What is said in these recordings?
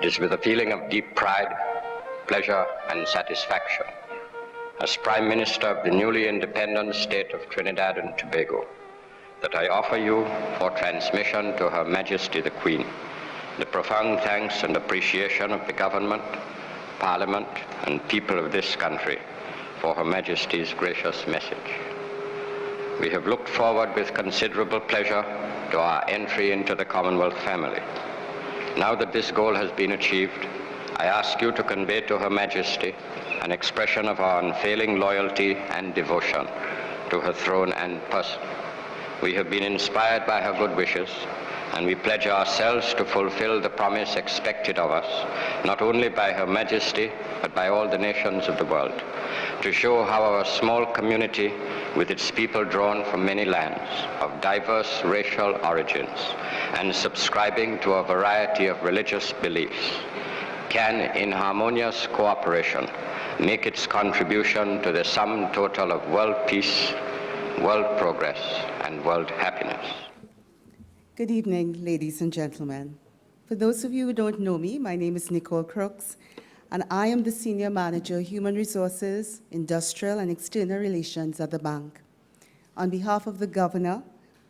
It is with a feeling of deep pride, pleasure, and satisfaction as Prime Minister of the newly independent state of Trinidad and Tobago that I offer you for transmission to Her Majesty the Queen the profound thanks and appreciation of the government, Parliament, and people of this country for Her Majesty's gracious message. We have looked forward with considerable pleasure to our entry into the Commonwealth family. Now that this goal has been achieved, I ask you to convey to Her Majesty an expression of our unfailing loyalty and devotion to her throne and person. We have been inspired by her good wishes, and we pledge ourselves to fulfill the promise expected of us, not only by Her Majesty, but by all the nations of the world, to show how our small community, with its people drawn from many lands, of diverse racial origins, and subscribing to a variety of religious beliefs, can, in harmonious cooperation, make its contribution to the sum total of world peace, world progress, and world happiness. Good evening, ladies and gentlemen. For those of you who don't know me, my name is Nicole Crooks, and I am the Senior Manager, Human Resources, Industrial and External Relations at the bank. On behalf of the Governor,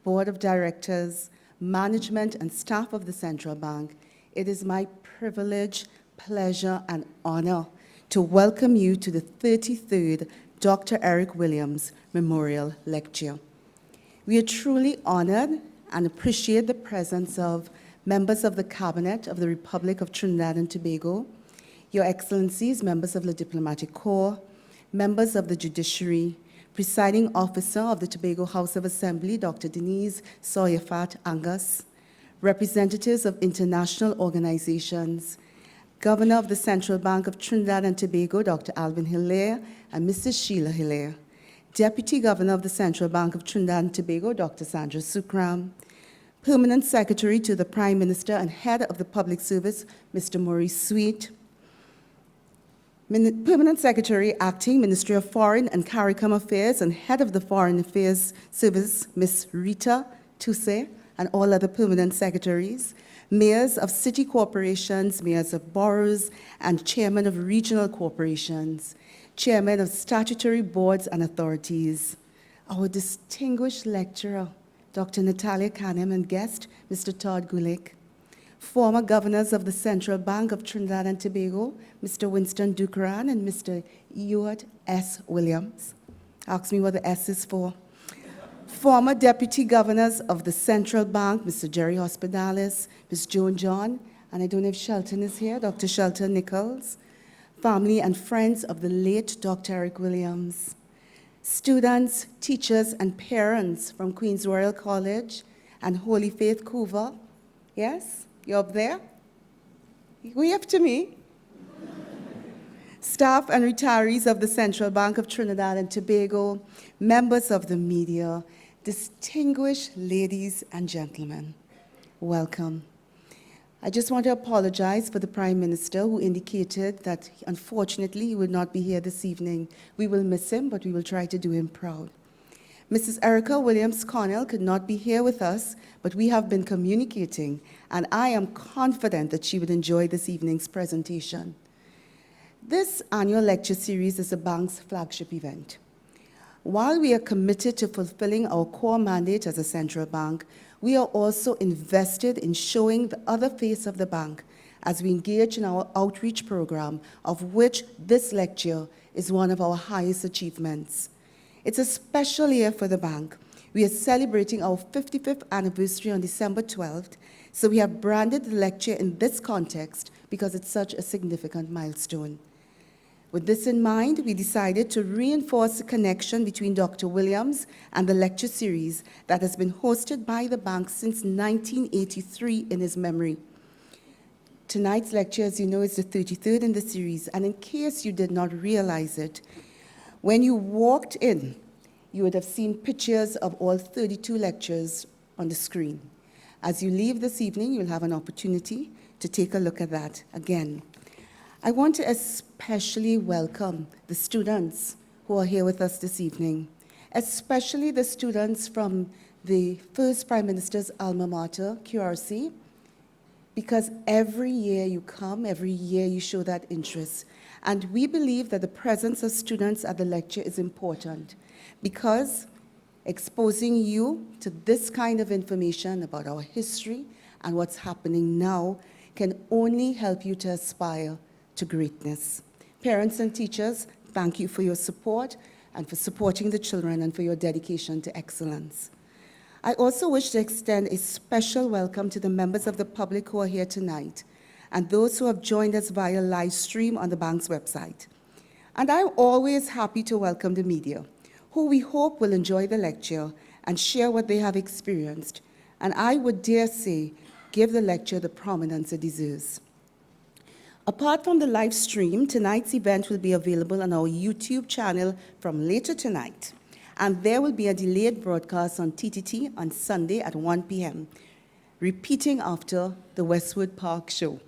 Board of Directors, management, and staff of the Central Bank, it is my privilege, pleasure, and honor to welcome you to the 33rd Dr. Eric Williams Memorial Lecture. We are truly honored and appreciate the presence of members of the Cabinet of the Republic of Trinidad and Tobago, Your Excellencies, members of the Diplomatic Corps, members of the Judiciary, Presiding Officer of the Tobago House of Assembly, Dr. Denise Sawyerfat Angus, representatives of international organizations, Governor of the Central Bank of Trinidad and Tobago, Dr. Alvin Hilaire, and Mrs. Sheila Hilaire, Deputy Governor of the Central Bank of Trinidad and Tobago, Dr. Sandra Sukram, Permanent Secretary to the Prime Minister and Head of the Public Service, Mr. Maurice Sweet, Permanent Secretary, Acting Ministry of Foreign and CARICOM Affairs and Head of the Foreign Affairs Service, Ms. Rita Tousse, and all other permanent secretaries, mayors of city corporations, mayors of boroughs, and chairmen of regional corporations, chairmen of statutory boards and authorities, our distinguished lecturer, Dr. Natalia Cannon, and guest, Mr. Todd Gulick, former governors of the Central Bank of Trinidad and Tobago, Mr. Winston Ducran and Mr. Ewart S. Williams. Ask me what the S is for. Former deputy governors of the Central Bank, Mr. Jerry Hospitalis, Ms. Joan John, and I don't know if Shelton is here, Dr. Shelton Nichols, family and friends of the late Dr. Eric Williams, students, teachers, and parents from Queen's Royal College and Holy Faith Couva. Yes, you're up there? Wave to me. Staff and retirees of the Central Bank of Trinidad and Tobago, members of the media, distinguished ladies and gentlemen, welcome. I just want to apologize for the Prime Minister who indicated that unfortunately he will not be here this evening. We will miss him, but we will try to do him proud. Mrs. Erica Williams-Connell could not be here with us, but we have been communicating, and I am confident that she would enjoy this evening's presentation. This annual lecture series is the bank's flagship event. While we are committed to fulfilling our core mandate as a central bank, we are also invested in showing the other face of the bank as we engage in our outreach program, of which this lecture is one of our highest achievements. It's a special year for the bank. We are celebrating our 55th anniversary on December 12th, so we have branded the lecture in this context because it's such a significant milestone. With this in mind, we decided to reinforce the connection between Dr. Williams and the lecture series that has been hosted by the bank since 1983 in his memory. Tonight's lecture, as you know, is the 33rd in the series, and in case you did not realize it, when you walked in, you would have seen pictures of all 32 lectures on the screen. As you leave this evening, you'll have an opportunity to take a look at that again. I want to especially welcome the students who are here with us this evening, especially the students from the first Prime Minister's alma mater, QRC. because every year you come, every year you show that interest. And we believe that the presence of students at the lecture is important because exposing you to this kind of information about our history and what's happening now can only help you to aspire to greatness. Parents and teachers, thank you for your support and for supporting the children and for your dedication to excellence. I also wish to extend a special welcome to the members of the public who are here tonight and those who have joined us via live stream on the bank's website. And I'm always happy to welcome the media, who we hope will enjoy the lecture and share what they have experienced, and I would dare say, give the lecture the prominence it deserves. Apart from the live stream, tonight's event will be available on our YouTube channel from later tonight, and there will be a delayed broadcast on TTT on Sunday at 1 p.m., repeating after the Westwood Park show.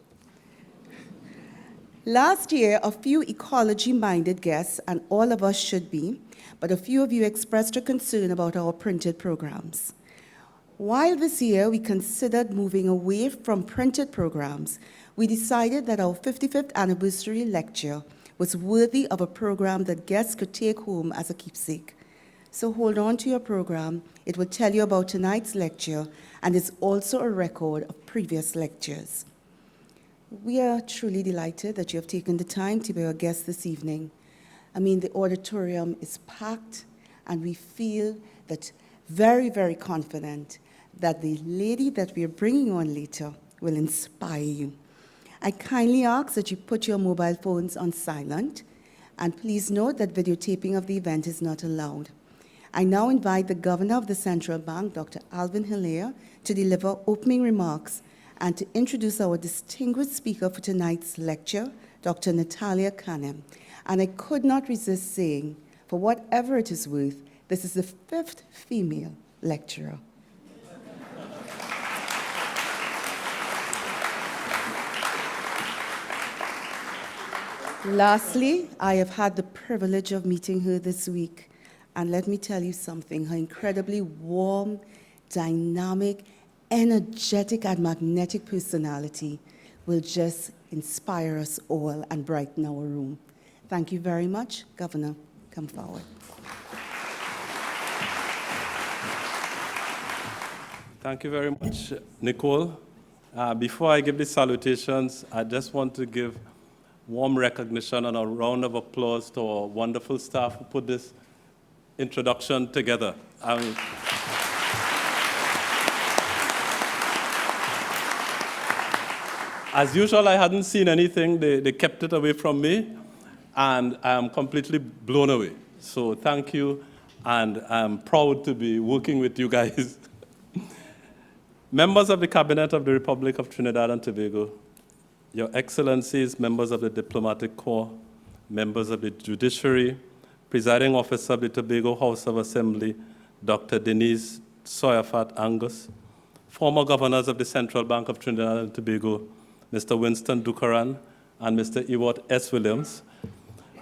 Last year, a few ecology-minded guests, and all of us should be, but a few of you expressed a concern about our printed programs. While this year we considered moving away from printed programs, we decided that our 55th anniversary lecture was worthy of a program that guests could take home as a keepsake. So hold on to your program. It will tell you about tonight's lecture and is also a record of previous lectures. We are truly delighted that you have taken the time to be our guest this evening. I mean, the auditorium is packed, and we feel that very, very confident that the lady that we are bringing on later will inspire you. I kindly ask that you put your mobile phones on silent, and please note that videotaping of the event is not allowed. I now invite the Governor of the Central Bank, Dr. Alvin Hilaire, to deliver opening remarks and to introduce our distinguished speaker for tonight's lecture, Dr. Natalia Cannon. And I could not resist saying, for whatever it is worth, this is the 5th female lecturer. Lastly, I have had the privilege of meeting her this week, and let me tell you something, her incredibly warm, dynamic, energetic, and magnetic personality will just inspire us all and brighten our room. Thank you very much. Governor, come forward. Thank you very much, Nicole. Before I give the salutations, I just want to give warm recognition and a round of applause to our wonderful staff who put this introduction together. As usual, I hadn't seen anything. They kept it away from me, and I am completely blown away. So thank you, and I'm proud to be working with you guys. Members of the Cabinet of the Republic of Trinidad and Tobago, Your Excellencies, members of the Diplomatic Corps, members of the Judiciary, Presiding Officer of the Tobago House of Assembly, Dr. Denise Soyafat Angus, former governors of the Central Bank of Trinidad and Tobago, Mr. Winston Dukaran and Mr. Ewart S. Williams,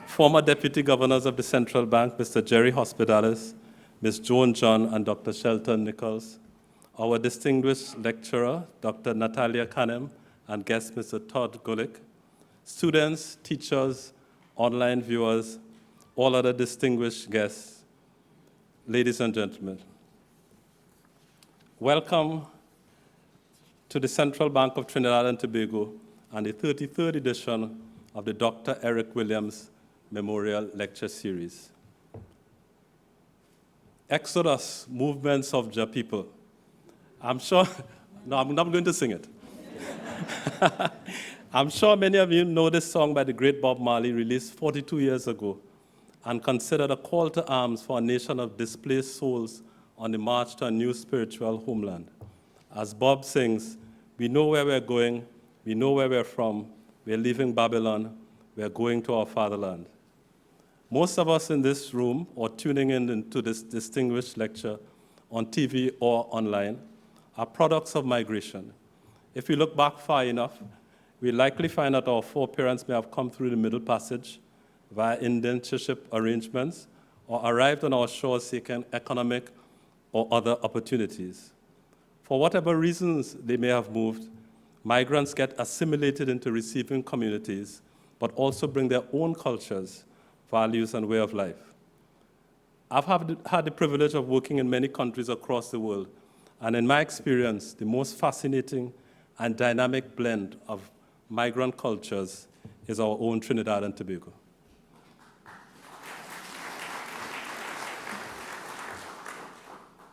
former deputy governors of the Central Bank, Mr. Jerry Hospitalis, Ms. Joan John, and Dr. Shelton Nichols, our distinguished lecturer, Dr. Natalia Cannon, and guest, Mr. Todd Gulick, students, teachers, online viewers, all other distinguished guests, ladies and gentlemen. Welcome to the Central Bank of Trinidad and Tobago and the 33rd edition of the Dr. Eric Williams Memorial Lecture Series. Exodus, movements of the people. I'm sure, no, I'm not going to sing it. I'm sure many of you know this song by the great Bob Marley, released 42 years ago, and considered a call to arms for a nation of displaced souls on the march to a new spiritual homeland. As Bob sings, we know where we're going, we know where we're from, we're leaving Babylon, we're going to our fatherland. Most of us in this room, or tuning in into this distinguished lecture on TV or online, are products of migration. If we look back far enough, we likely find that our foreparents may have come through the Middle Passage via indentureship arrangements or arrived on our shores seeking economic or other opportunities. For whatever reasons they may have moved, Migrants get assimilated into receiving communities, but also bring their own cultures, values, and way of life. I've had the privilege of working in many countries across the world, and in my experience, the most fascinating and dynamic blend of migrant cultures is our own Trinidad and Tobago.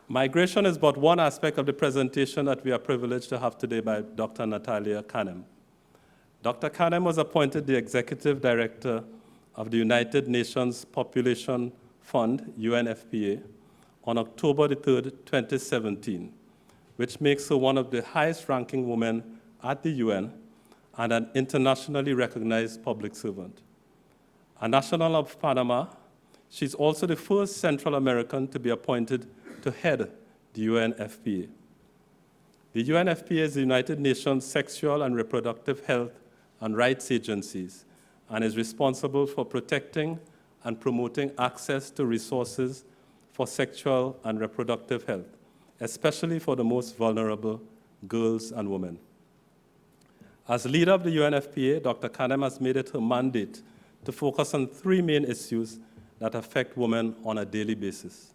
Migration is but one aspect of the presentation that we are privileged to have today by Dr. Natalia Cannon. Dr. Kanem was appointed the Executive Director of the United Nations Population Fund, UNFPA, on October the 3rd, 2017, which makes her one of the highest-ranking women at the UN and an internationally recognized public servant. A national of Panama, she's also the first Central American to be appointed to head the UNFPA. The UNFPA is the United Nations Sexual and Reproductive Health and Rights Agencies and is responsible for protecting and promoting access to resources for sexual and reproductive health, especially for the most vulnerable, girls and women. As leader of the UNFPA, Dr. Kanem has made it her mandate to focus on three main issues that affect women on a daily basis: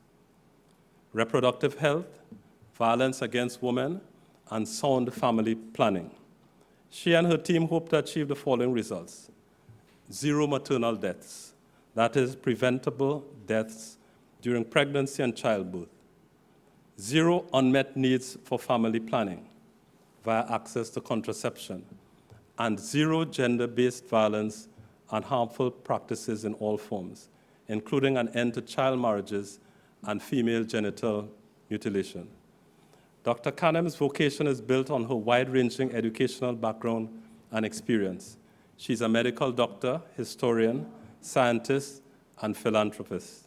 reproductive health, violence against women, and sound family planning. She and her team hope to achieve the following results: 0 maternal deaths, that is, preventable deaths during pregnancy and childbirth; 0 unmet needs for family planning via access to contraception; and 0 gender-based violence and harmful practices in all forms, including an end to child marriages and female genital mutilation. Dr. Kanem's vocation is built on her wide-ranging educational background and experience. She's a medical doctor, historian, scientist, and philanthropist.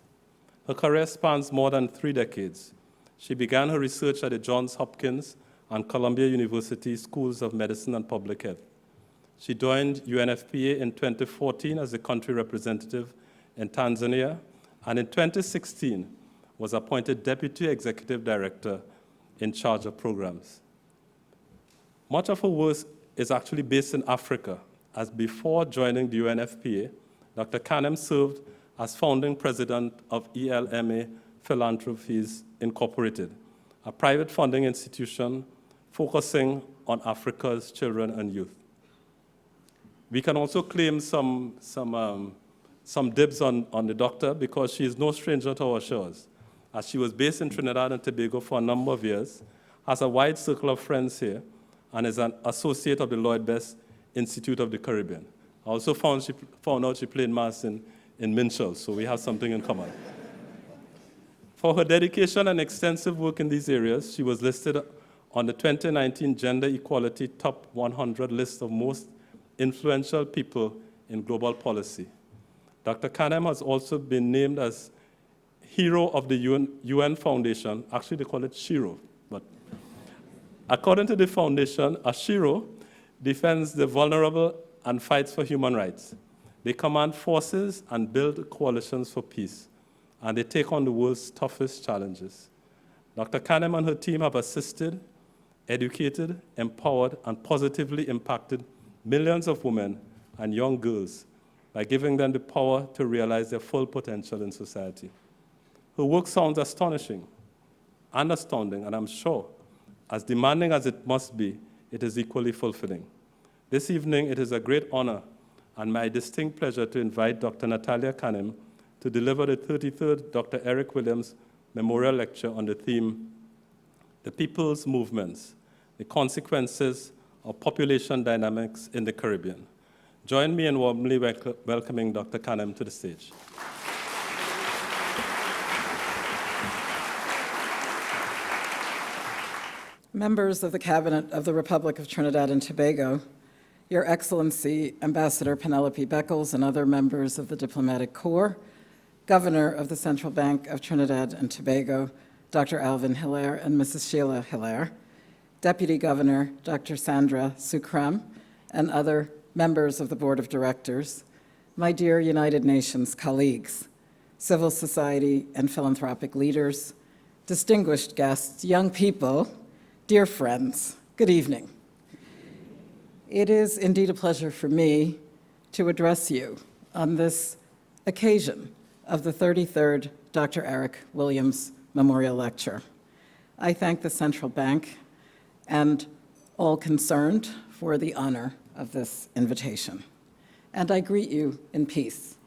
Her career spans more than 3 decades. She began her research at the Johns Hopkins and Columbia University Schools of Medicine and Public Health. She joined UNFPA in 2014 as the country representative in Tanzania, and in 2016 was appointed Deputy Executive Director in charge of programs. Much of her work is actually based in Africa, as before joining the UNFPA, Dr. Kanem served as founding president of ELMA Philanthropies Incorporated, a private funding institution focusing on Africa's children and youth. We can also claim some dibs on the doctor because she is no stranger to our shores, as she was based in Trinidad and Tobago for a number of years, has a wide circle of friends here, and is an associate of the Lloyd Best Institute of the Caribbean. I also found out she played mass in Minchell, so we have something in common. For her dedication and extensive work in these areas, she was listed on the 2019 Gender Equality Top 100 list of most influential people in global policy. Dr. Kanem has also been named as Hero of the UN Foundation. Actually, they call it Shiro. But according to the foundation, a Shiro defends the vulnerable and fights for human rights. They command forces and build coalitions for peace, and they take on the world's toughest challenges. Dr. Kanem and her team have assisted, educated, empowered, and positively impacted millions of women and young girls by giving them the power to realize their full potential in society. Her work sounds astonishing and astounding, and I'm sure, as demanding as it must be, it is equally fulfilling. This evening, it is a great honor and my distinct pleasure to invite Dr. Natalia Cannon to deliver the 33rd Dr. Eric Williams Memorial Lecture on the theme, The People's Movements, the Consequences of Population Dynamics in the Caribbean. Join me in warmly welcoming Dr. Kanem to the stage. Members of the Cabinet of the Republic of Trinidad and Tobago, Your Excellency, Ambassador Penelope Beckles and other members of the Diplomatic Corps, Governor of the Central Bank of Trinidad and Tobago, Dr. Alvin Hilaire and Mrs. Sheila Hilaire, Deputy Governor Dr. Sandra Sukram, and other members of the Board of Directors, my dear United Nations colleagues, civil society and philanthropic leaders, distinguished guests, young people, dear friends, good evening. It is indeed a pleasure for me to address you on this occasion of the 33rd Dr. Eric Williams Memorial Lecture. I thank the Central Bank and all concerned for the honor of this invitation. And I greet you in peace.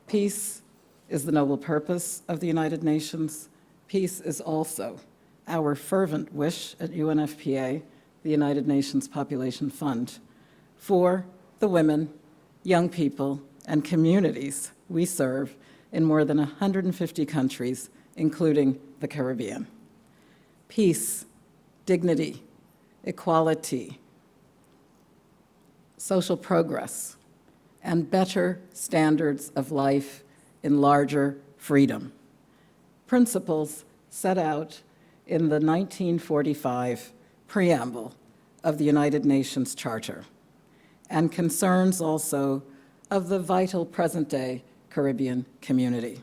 Peace is the noble purpose of the United Nations. Peace is also our fervent wish at UNFPA, the United Nations Population Fund, for the women, young people, and communities we serve in more than 150 countries, including the Caribbean. Peace, dignity, equality, social progress, and better standards of life in larger freedom. Principles set out in the 1945 preamble of the United Nations Charter, and concerns also of the vital present-day Caribbean community.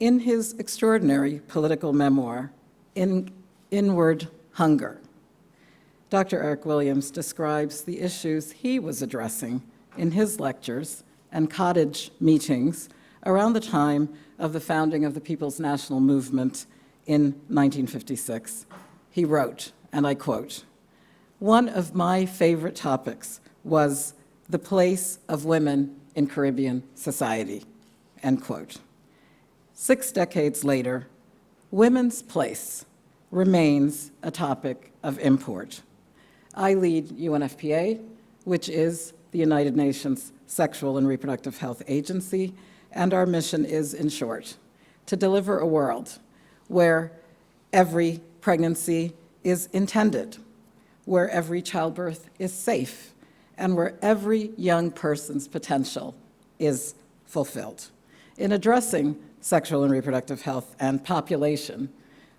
In his extraordinary political memoir, Inward Hunger, Dr. Eric Williams describes the issues he was addressing in his lectures and cottage meetings around the time of the founding of the People's National Movement in 1956. He wrote, and I quote, "One of my favorite topics was the place of women in Caribbean society," end quote. 6 decades later, women's place remains a topic of import. I lead UNFPA, which is the United Nations Sexual and Reproductive Health Agency, and our mission is, in short, to deliver a world where every pregnancy is intended, where every childbirth is safe, and where every young person's potential is fulfilled. In addressing sexual and reproductive health and population,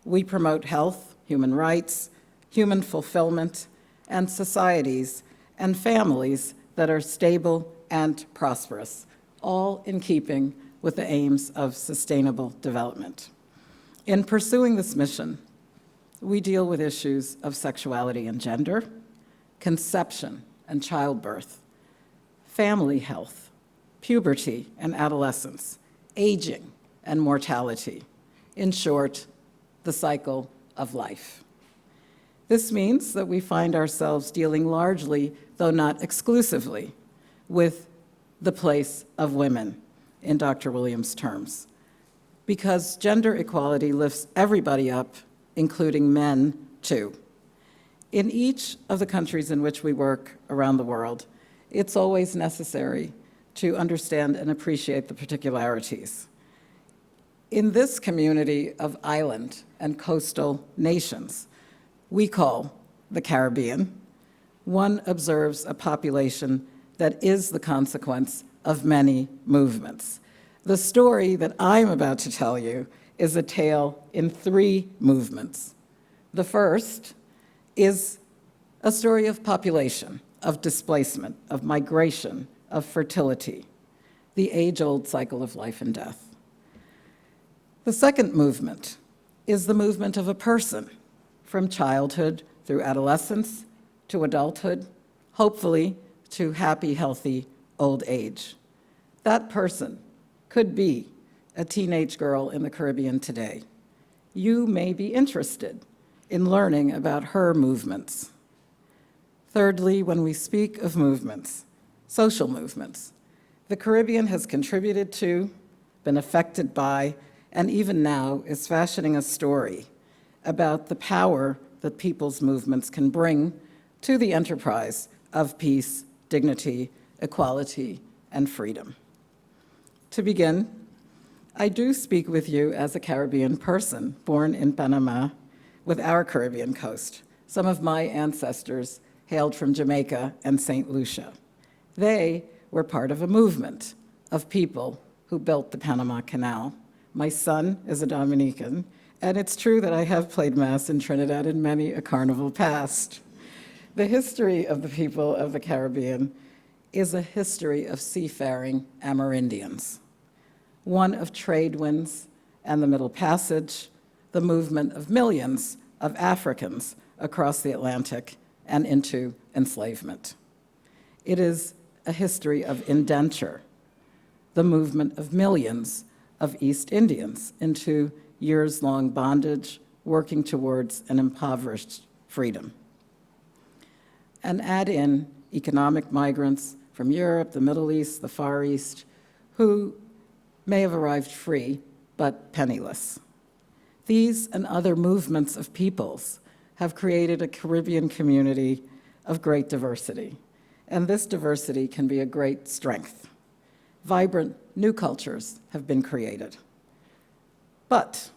we promote health, human rights, human fulfillment, and societies and families that are stable and prosperous, all in keeping with the aims of sustainable development. In pursuing this mission, we deal with issues of sexuality and gender, conception and childbirth, family health, puberty and adolescence, aging and mortality. In short, the cycle of life. This means that we find ourselves dealing largely, though not exclusively, with the place of women, in Dr. Williams' terms, because gender equality lifts everybody up, including men too. In each of the countries in which we work around the world, it's always necessary to understand and appreciate the particularities. In this community of island and coastal nations, we call the Caribbean, one observes a population that is the consequence of many movements. The story that I'm about to tell you is a tale in 3 movements. The first is a story of population, of displacement, of migration, of fertility, the age-old cycle of life and death. The second movement is the movement of a person, from childhood through adolescence to adulthood, hopefully to happy, healthy old age. That person could be a teenage girl in the Caribbean today. You may be interested in learning about her movements. Thirdly, when we speak of movements, social movements, the Caribbean has contributed to, been affected by, and even now is fashioning a story about the power that people's movements can bring to the enterprise of peace, dignity, equality, and freedom. To begin, I do speak with you as a Caribbean person born in Panama with our Caribbean coast. Some of my ancestors hailed from Jamaica and St. Lucia. They were part of a movement of people who built the Panama Canal. My son is a Dominican, and it's true that I have played Mass in Trinidad in many a carnival past. The history of the people of the Caribbean is a history of seafaring Amerindians, one of trade winds and the Middle Passage, the movement of millions of Africans across the Atlantic and into enslavement. It is a history of indenture, the movement of millions of East Indians into years-long bondage, working towards an impoverished freedom. And add in economic migrants from Europe, the Middle East, the Far East, who may have arrived free, but penniless. These and other movements of peoples have created a Caribbean community of great diversity, and this diversity can be a great strength. Vibrant new cultures have been created. But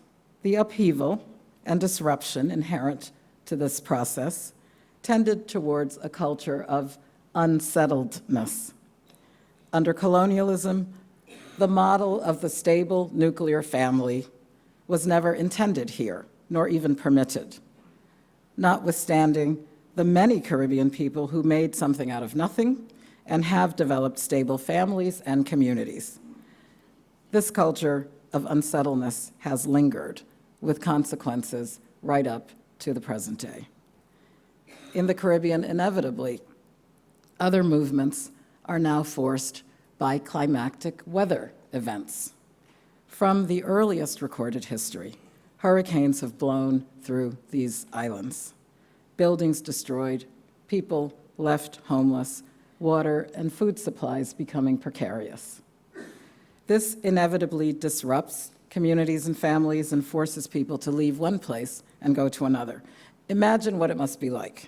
the upheaval and disruption inherent to this process tended towards a culture of unsettledness. Under colonialism, the model of the stable nuclear family was never intended here, nor even permitted, notwithstanding the many Caribbean people who made something out of nothing and have developed stable families and communities. This culture of unsettledness has lingered, with consequences right up to the present day. In the Caribbean, inevitably, other movements are now forced by climactic weather events. From the earliest recorded history, hurricanes have blown through these islands. Buildings destroyed, people left homeless, water and food supplies becoming precarious. This inevitably disrupts communities and families and forces people to leave one place and go to another. Imagine what it must be like,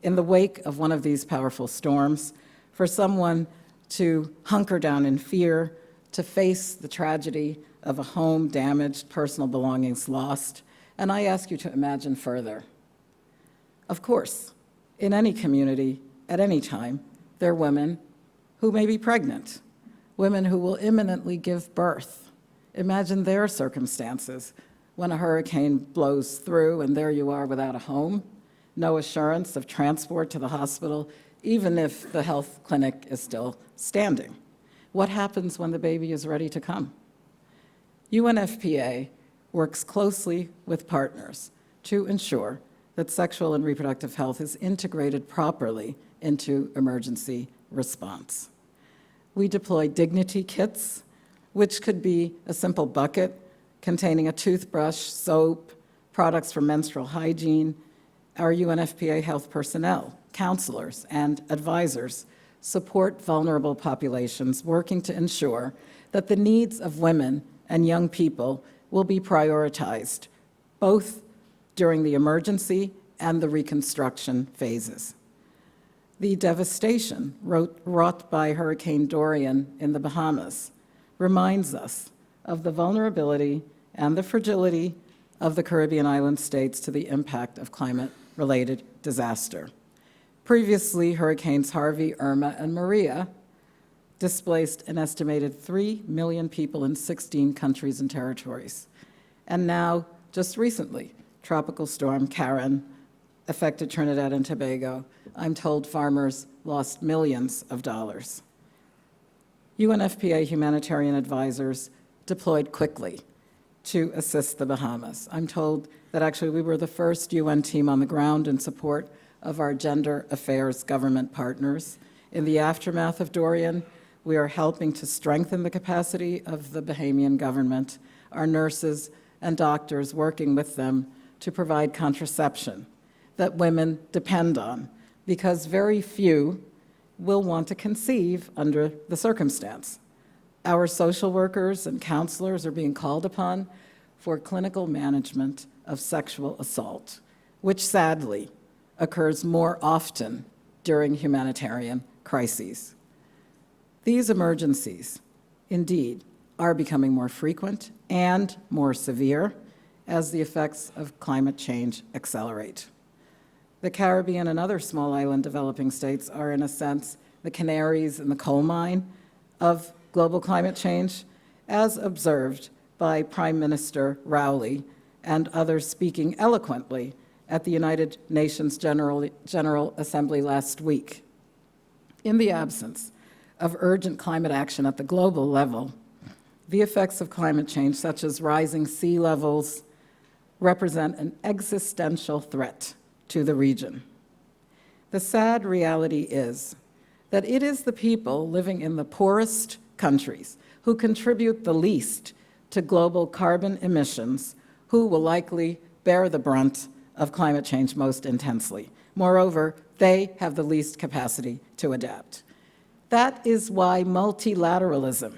in the wake of one of these powerful storms, for someone to hunker down in fear, to face the tragedy of a home damaged, personal belongings lost. And I ask you to imagine further. Of course, in any community, at any time, there are women who may be pregnant, women who will imminently give birth. Imagine their circumstances when a hurricane blows through and there you are without a home, no assurance of transport to the hospital, even if the health clinic is still standing. What happens when the baby is ready to come? UNFPA works closely with partners to ensure that sexual and reproductive health is integrated properly into emergency response. We deploy dignity kits, which could be a simple bucket containing a toothbrush, soap, products for menstrual hygiene. Our UNFPA health personnel, counselors, and advisors support vulnerable populations, working to ensure that the needs of women and young people will be prioritized, both during the emergency and the reconstruction phases. The devastation wrought by Hurricane Dorian in the Bahamas reminds us of the vulnerability and the fragility of the Caribbean island states to the impact of climate-related disaster. Previously, Hurricanes Harvey, Irma, and Maria displaced an estimated 3 million people in 16 countries and territories. And now, just recently, Tropical Storm Kanem affected Trinidad and Tobago. I'm told farmers lost millions of dollars. UNFPA humanitarian advisors deployed quickly to assist the Bahamas. I'm told that actually we were the first UN team on the ground in support of our gender affairs government partners. In the aftermath of Dorian, we are helping to strengthen the capacity of the Bahamian government, our nurses and doctors working with them to provide contraception that women depend on, because very few will want to conceive under the circumstance. Our social workers and counselors are being called upon for clinical management of sexual assault, which sadly occurs more often during humanitarian crises. These emergencies, indeed, are becoming more frequent and more severe as the effects of climate change accelerate. The Caribbean and other small island developing states are, in a sense, the canaries in the coal mine of global climate change, as observed by Prime Minister Rowley and others speaking eloquently at the United Nations General Assembly last week. In the absence of urgent climate action at the global level, the effects of climate change, such as rising sea levels, represent an existential threat to the region. The sad reality is that it is the people living in the poorest countries who contribute the least to global carbon emissions who will likely bear the brunt of climate change most intensely. Moreover, they have the least capacity to adapt. That is why multilateralism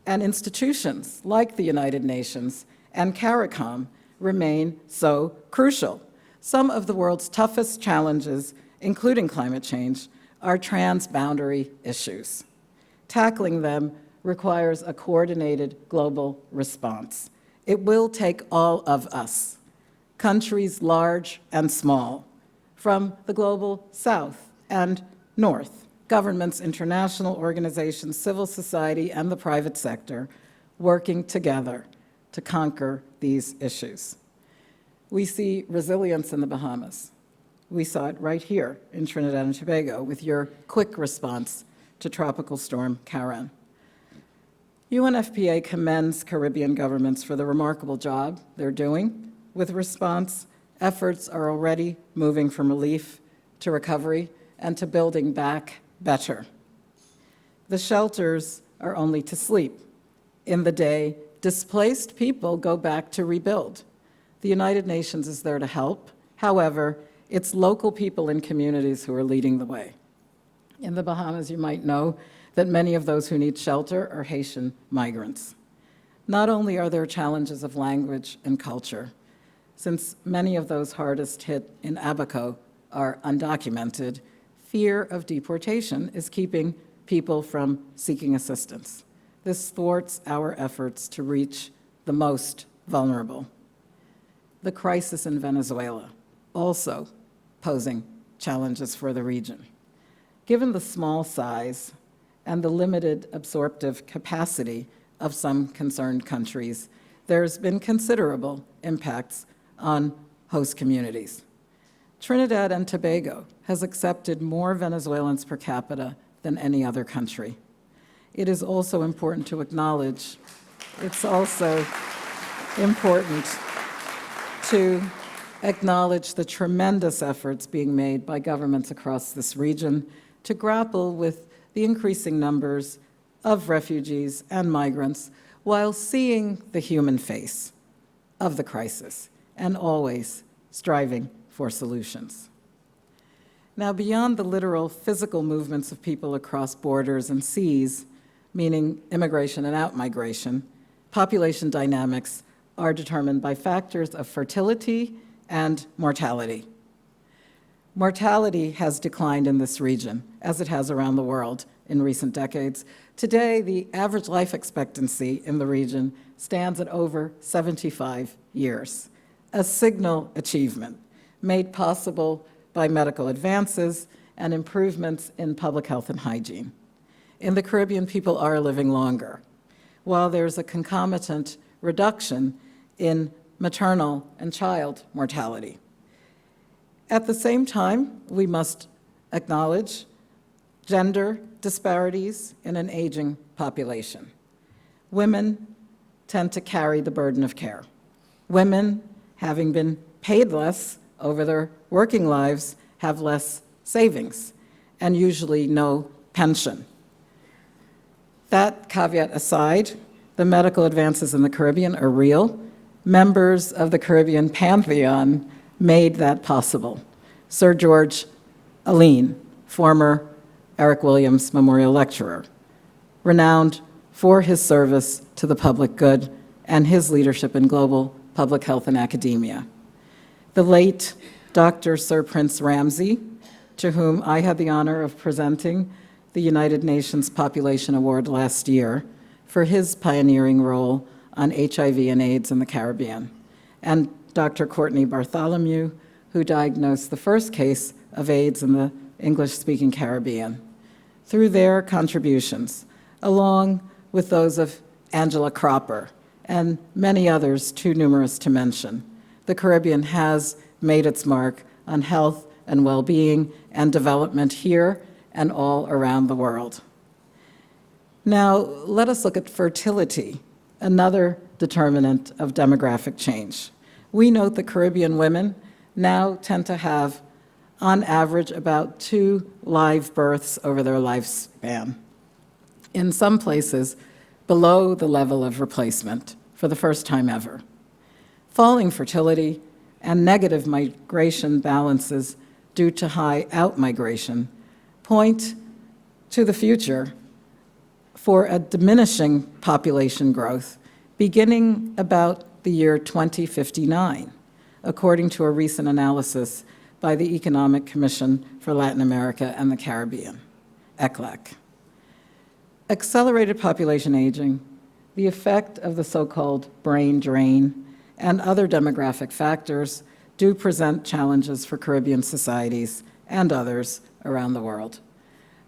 and institutions like the United Nations and CARICOM remain so crucial. Some of the world's toughest challenges, including climate change, are transboundary issues. Tackling them requires a coordinated global response. It will take all of us, countries large and small, from the global south and north, governments, international organizations, civil society, and the private sector, working together to conquer these issues. We see resilience in the Bahamas. We saw it right here in Trinidad and Tobago with your quick response to Tropical Storm Kanem. UNFPA commends Caribbean governments for the remarkable job they're doing with response. Efforts are already moving from relief to recovery and to building back better. The shelters are only to sleep. In the day, displaced people go back to rebuild. The United Nations is there to help. However, it's local people in communities who are leading the way. In the Bahamas, you might know that many of those who need shelter are Haitian migrants. Not only are there challenges of language and culture, since many of those hardest hit in Abaco are undocumented, fear of deportation is keeping people from seeking assistance. This thwarts our efforts to reach the most vulnerable. The crisis in Venezuela also posing challenges for the region. Given the small size and the limited absorptive capacity of some concerned countries, there's been considerable impacts on host communities. Trinidad and Tobago has accepted more Venezuelans per capita than any other country. It is also important to acknowledge, the tremendous efforts being made by governments across this region to grapple with the increasing numbers of refugees and migrants while seeing the human face of the crisis and always striving for solutions. Now, beyond the literal physical movements of people across borders and seas, meaning immigration and outmigration, population dynamics are determined by factors of fertility and mortality. Mortality has declined in this region, as it has around the world in recent decades. Today, the average life expectancy in the region stands at over 75 years, a signal achievement made possible by medical advances and improvements in public health and hygiene. In the Caribbean, people are living longer, while there's a concomitant reduction in maternal and child mortality. At the same time, we must acknowledge gender disparities in an aging population. Women tend to carry the burden of care. Women, having been paid less over their working lives, have less savings and usually no pension. That caveat aside, the medical advances in the Caribbean are real. Members of the Caribbean pantheon made that possible. Sir George Aline, former Eric Williams Memorial Lecturer, renowned for his service to the public good and his leadership in global public health and academia. The late Dr. Sir Prince Ramsay, to whom I had the honor of presenting the United Nations Population Award last year for his pioneering role on HIV and AIDS in the Caribbean, and Dr. Courtney Bartholomew, who diagnosed the first case of AIDS in the English-speaking Caribbean. Through their contributions, along with those of Angela Cropper and many others too numerous to mention, the Caribbean has made its mark on health and well-being and development here and all around the world. Now, let us look at fertility, another determinant of demographic change. We note that Caribbean women now tend to have on average about 2 live births over their lifespan, in some places below the level of replacement for the first time ever. Falling fertility and negative migration balances due to high out-migration point to the future for a diminishing population growth beginning about the year 2059, according to a recent analysis by the Economic Commission for Latin America and the Caribbean, ECLAC. Accelerated population aging, the effect of the so-called brain drain, and other demographic factors do present challenges for Caribbean societies and others around the world.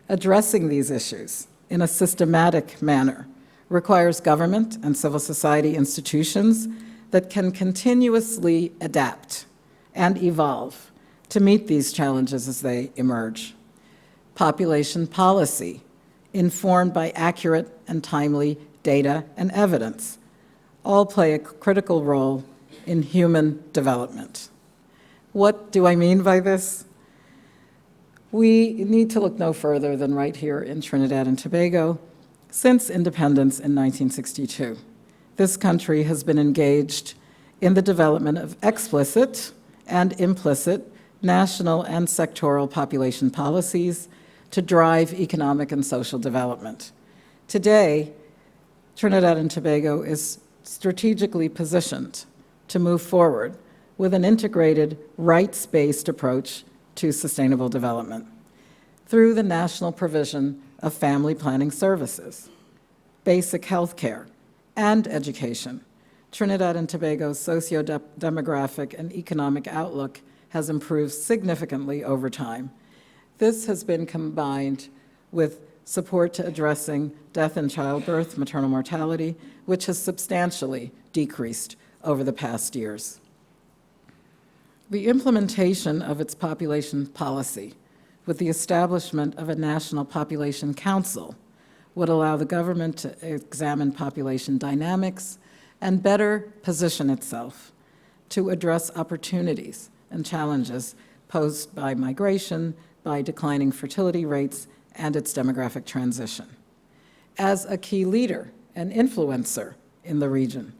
Addressing these issues in a systematic manner requires government and civil society institutions that can continuously adapt and evolve to meet these challenges as they emerge. Population policy, informed by accurate and timely data and evidence, all play a critical role in human development. What do I mean by this? We need to look no further than right here in Trinidad and Tobago. Since independence in 1962, this country has been engaged in the development of explicit and implicit national and sectoral population policies to drive economic and social development. Today, Trinidad and Tobago is strategically positioned to move forward with an integrated, rights-based approach to sustainable development through the national provision of family planning services, basic health care, and education. Trinidad and Tobago's socio-demographic and economic outlook has improved significantly over time. This has been combined with support to addressing death in childbirth, maternal mortality, which has substantially decreased over the past years. The implementation of its population policy with the establishment of a National Population Council would allow the government to examine population dynamics and better position itself to address opportunities and challenges posed by migration, by declining fertility rates, and its demographic transition. As a key leader and influencer in the region,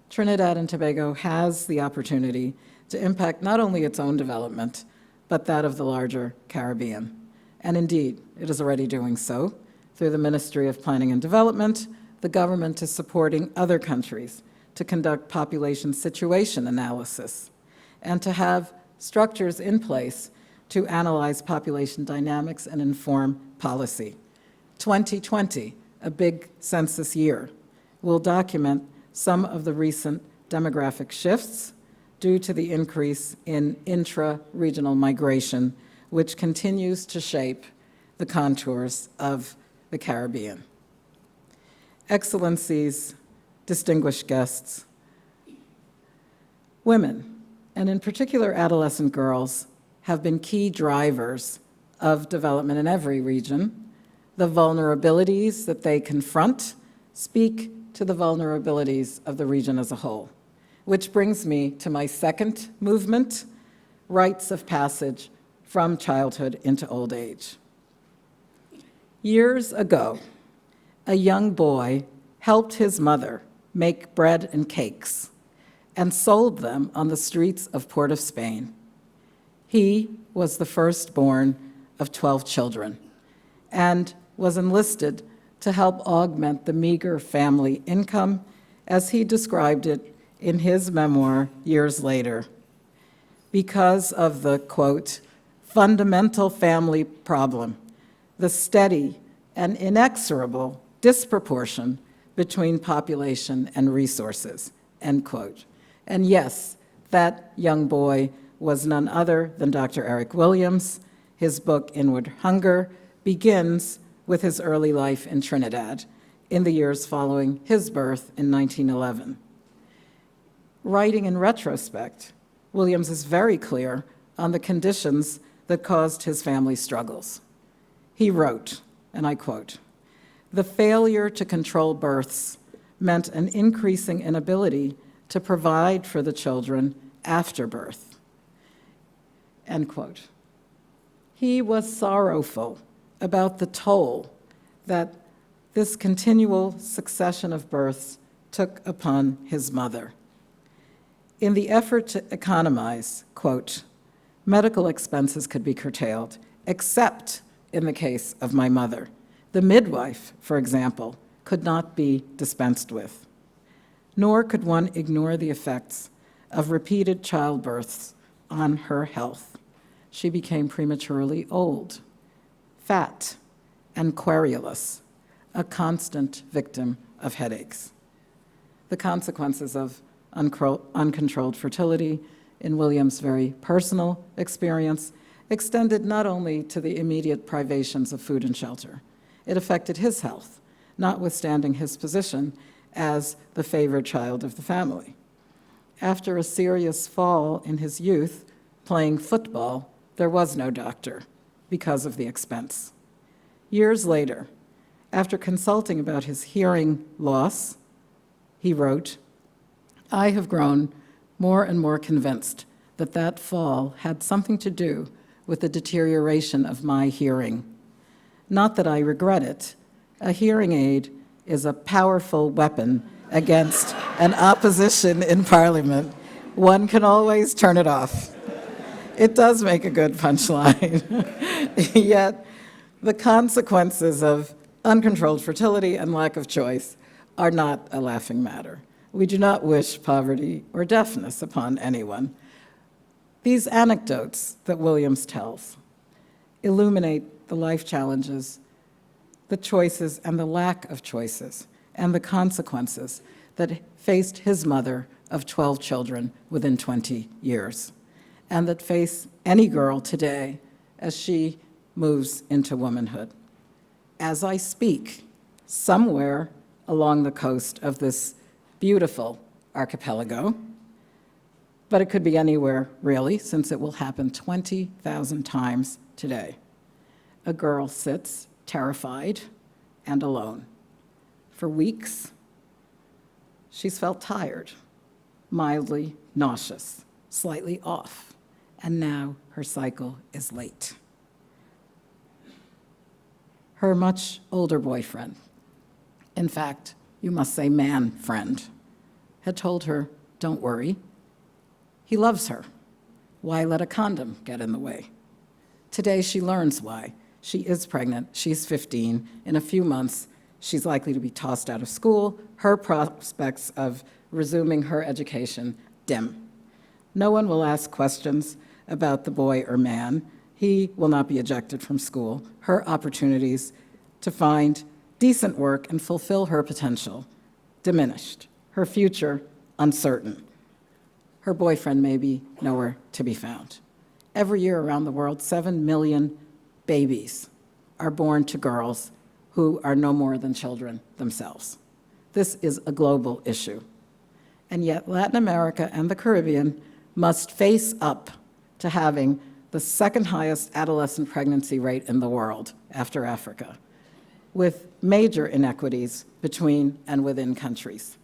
Trinidad and Tobago has the opportunity to impact not only its own development, but that of the larger Caribbean. And indeed, it is already doing so. Through the Ministry of Planning and Development, the government is supporting other countries to conduct population situation analysis and to have structures in place to analyze population dynamics and inform policy. 2020, a big census year, will document some of the recent demographic shifts due to the increase in intra-regional migration, which continues to shape the contours of the Caribbean. Excellencies, distinguished guests, women, and in particular adolescent girls, have been key drivers of development in every region. The vulnerabilities that they confront speak to the vulnerabilities of the region as a whole. Which brings me to my second movement, Rites of Passage from Childhood into Old Age. Years ago, a young boy helped his mother make bread and cakes and sold them on the streets of Port of Spain. He was the firstborn of 12 children and was enlisted to help augment the meager family income, as he described it in his memoir years later. Because of the, quote, fundamental family problem, the steady and inexorable disproportion between population and resources, end quote. And yes, that young boy was none other than Dr. Eric Williams. His book, Inward Hunger, begins with his early life in Trinidad in the years following his birth in 1911. Writing in retrospect, Williams is very clear on the conditions that caused his family's struggles. He wrote, and I quote, "The failure to control births meant an increasing inability to provide for the children after birth," end quote. He was sorrowful about the toll that this continual succession of births took upon his mother. In the effort to economize, quote, medical expenses could be curtailed, except in the case of my mother. The midwife, for example, could not be dispensed with. Nor could one ignore the effects of repeated childbirths on her health. She became prematurely old, fat, and querulous, a constant victim of headaches. The consequences of uncontrolled fertility, in William's very personal experience, extended not only to the immediate privations of food and shelter. It affected his health, notwithstanding his position as the favored child of the family. After a serious fall in his youth, playing football, there was no doctor because of the expense. Years later, after consulting about his hearing loss, he wrote, "I have grown more and more convinced that that fall had something to do with the deterioration of my hearing. Not that I regret it. A hearing aid is a powerful weapon against an opposition in Parliament. One can always turn it off." It does make a good punchline. Yet, the consequences of uncontrolled fertility and lack of choice are not a laughing matter. We do not wish poverty or deafness upon anyone. These anecdotes that Williams tells illuminate the life challenges, the choices and the lack of choices, and the consequences that faced his mother of 12 children within 20 years, and that face any girl today as she moves into womanhood. As I speak, somewhere along the coast of this beautiful archipelago, but it could be anywhere, really, since it will happen 20,000 times today, a girl sits terrified and alone. For weeks, she's felt tired, mildly nauseous, slightly off, and now her cycle is late. Her much older boyfriend, in fact, you must say man friend, had told her, "Don't worry, he loves her. Why let a condom get in the way?" Today she learns why. She is pregnant, she's 15. In a few months, she's likely to be tossed out of school, her prospects of resuming her education dim. No one will ask questions about the boy or man. He will not be ejected from school. Her opportunities to find decent work and fulfill her potential diminished. Her future uncertain. Her boyfriend may be nowhere to be found. Every year around the world, 7 million babies are born to girls who are no more than children themselves. This is a global issue. And yet Latin America and the Caribbean must face up to having the second highest adolescent pregnancy rate in the world after Africa, with major inequities between and within countries.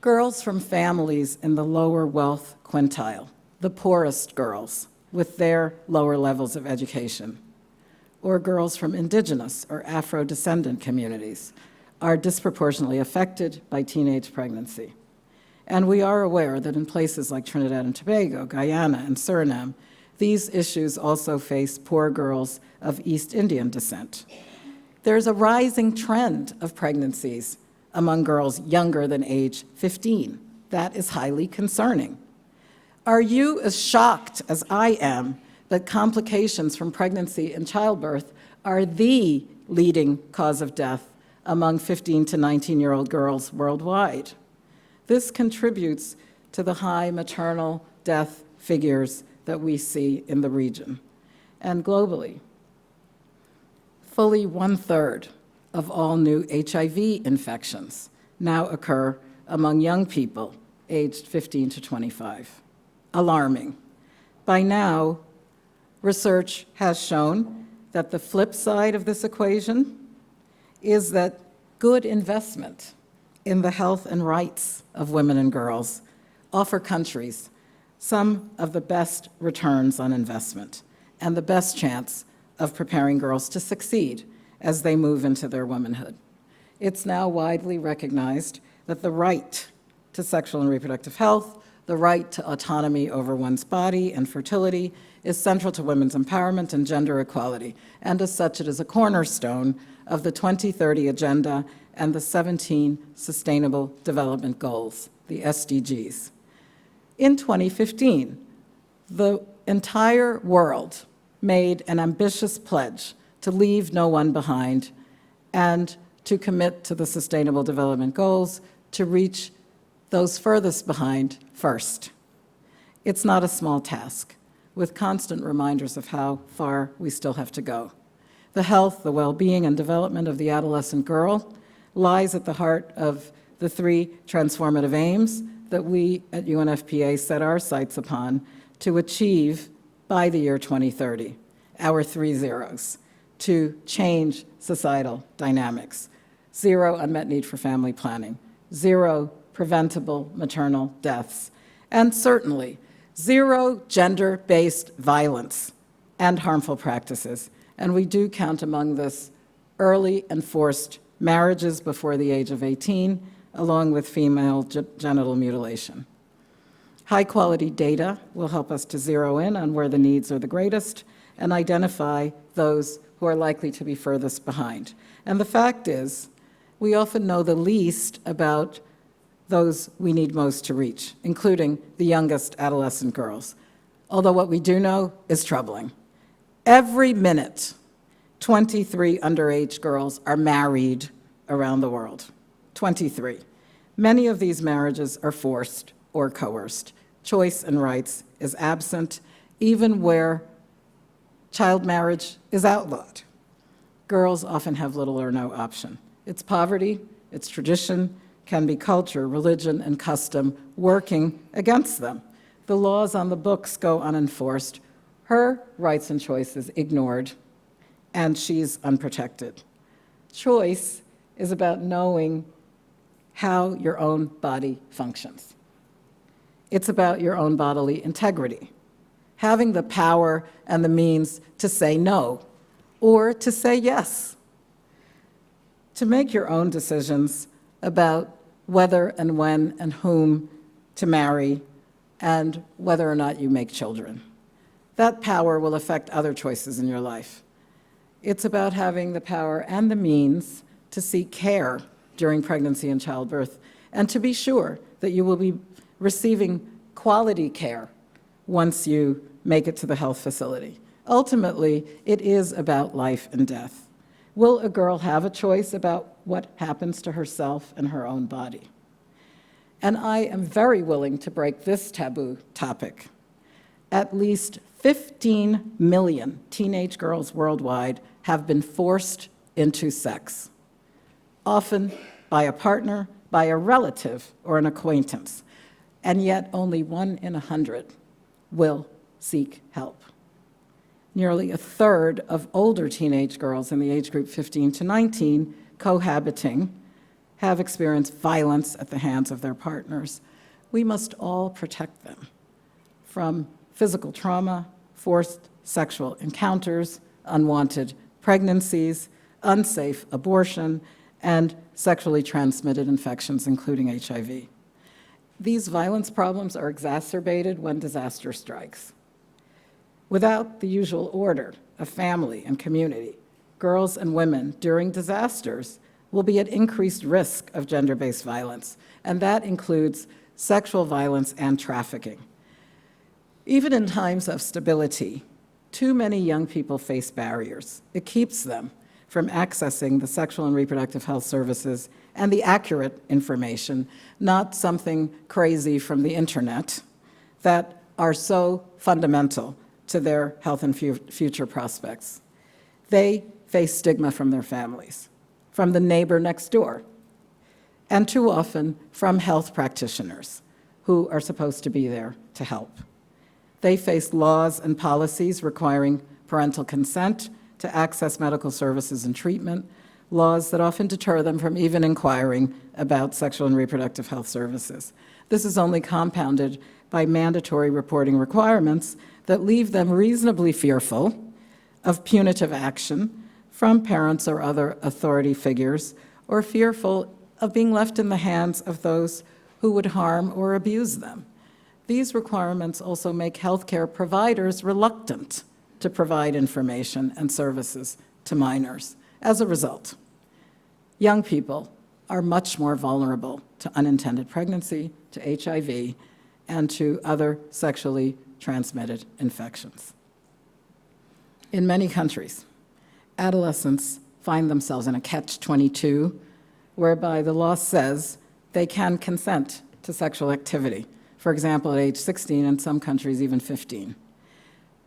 Girls from families in the lower wealth quintile, the poorest girls with their lower levels of education, or girls from indigenous or Afro-descendant communities are disproportionately affected by teenage pregnancy. And we are aware that in places like Trinidad and Tobago, Guyana, and Suriname, these issues also face poor girls of East Indian descent. There's a rising trend of pregnancies among girls younger than age 15. That is highly concerning. Are you as shocked as I am that complications from pregnancy and childbirth are the leading cause of death among 15 to 19-year-old girls worldwide? This contributes to the high maternal death figures that we see in the region and globally. Fully 1/3 of all new HIV infections now occur among young people aged 15 to 25. Alarming. By now, research has shown that the flip side of this equation is that good investment in the health and rights of women and girls offer countries some of the best returns on investment. and the best chance of preparing girls to succeed as they move into their womanhood. It's now widely recognized that the right to sexual and reproductive health, the right to autonomy over one's body and fertility is central to women's empowerment and gender equality, and as such, it is a cornerstone of the 2030 Agenda and the 17 Sustainable Development Goals, the SDGs. In 2015, the entire world made an ambitious pledge to leave no one behind and to commit to the Sustainable Development Goals to reach those furthest behind first. It's not a small task, with constant reminders of how far we still have to go. The health, the well-being, and development of the adolescent girl lies at the heart of the 3 transformative aims that we at UNFPA set our sights upon to achieve by the year 2030, our 3 zeros, to change societal dynamics. 0 unmet need for family planning, 0 preventable maternal deaths, and certainly 0 gender-based violence and harmful practices. And we do count among this early and forced marriages before the age of 18, along with female genital mutilation. High-quality data will help us to zero in on where the needs are the greatest and identify those who are likely to be furthest behind. And the fact is, we often know the least about those we need most to reach, including the youngest adolescent girls. Although what we do know is troubling. Every minute, 23 underage girls are married around the world. 23. Many of these marriages are forced or coerced. Choice and rights is absent, even where child marriage is outlawed. Girls often have little or no option. It's poverty, it's tradition, can be culture, religion, and custom working against them. The laws on the books go unenforced, her rights and choices ignored, and she's unprotected. Choice is about knowing how your own body functions. It's about your own bodily integrity, having the power and the means to say no or to say yes, to make your own decisions about whether and when and whom to marry and whether or not you make children. That power will affect other choices in your life. It's about having the power and the means to seek care during pregnancy and childbirth, and to be sure that you will be receiving quality care once you make it to the health facility. Ultimately, it is about life and death. Will a girl have a choice about what happens to herself and her own body? And I am very willing to break this taboo topic. At least 15 million teenage girls worldwide have been forced into sex, often by a partner, by a relative, or an acquaintance, and yet only 1 in 100 will seek help. Nearly a third of older teenage girls in the age group 15 to 19 cohabiting have experienced violence at the hands of their partners. We must all protect them from physical trauma, forced sexual encounters, unwanted pregnancies, unsafe abortion, and sexually transmitted infections, including HIV. These violence problems are exacerbated when disaster strikes. Without the usual order of family and community, girls and women during disasters will be at increased risk of gender-based violence, and that includes sexual violence and trafficking. Even in times of stability, too many young people face barriers. It keeps them from accessing the sexual and reproductive health services and the accurate information, not something crazy from the internet, that are so fundamental to their health and future prospects. They face stigma from their families, from the neighbor next door, and too often from health practitioners who are supposed to be there to help. They face laws and policies requiring parental consent to access medical services and treatment, laws that often deter them from even inquiring about sexual and reproductive health services. This is only compounded by mandatory reporting requirements that leave them reasonably fearful of punitive action from parents or other authority figures, or fearful of being left in the hands of those who would harm or abuse them. These requirements also make healthcare providers reluctant to provide information and services to minors. As a result, young people are much more vulnerable to unintended pregnancy, to HIV, and to other sexually transmitted infections. In many countries, adolescents find themselves in a catch-22, whereby the law says they can consent to sexual activity, for example, at age 16, in some countries even 15.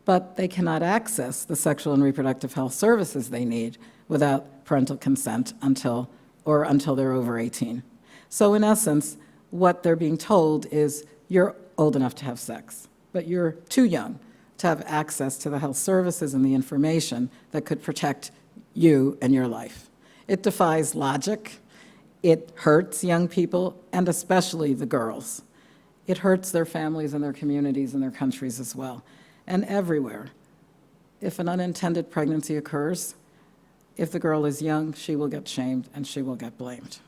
But they cannot access the sexual and reproductive health services they need without parental consent until they're over 18. So in essence, what they're being told is, you're old enough to have sex, but you're too young to have access to the health services and the information that could protect you and your life. It defies logic. It hurts young people, and especially the girls. It hurts their families and their communities and their countries as well. And everywhere, if an unintended pregnancy occurs, if the girl is young, she will get shamed and she will get blamed.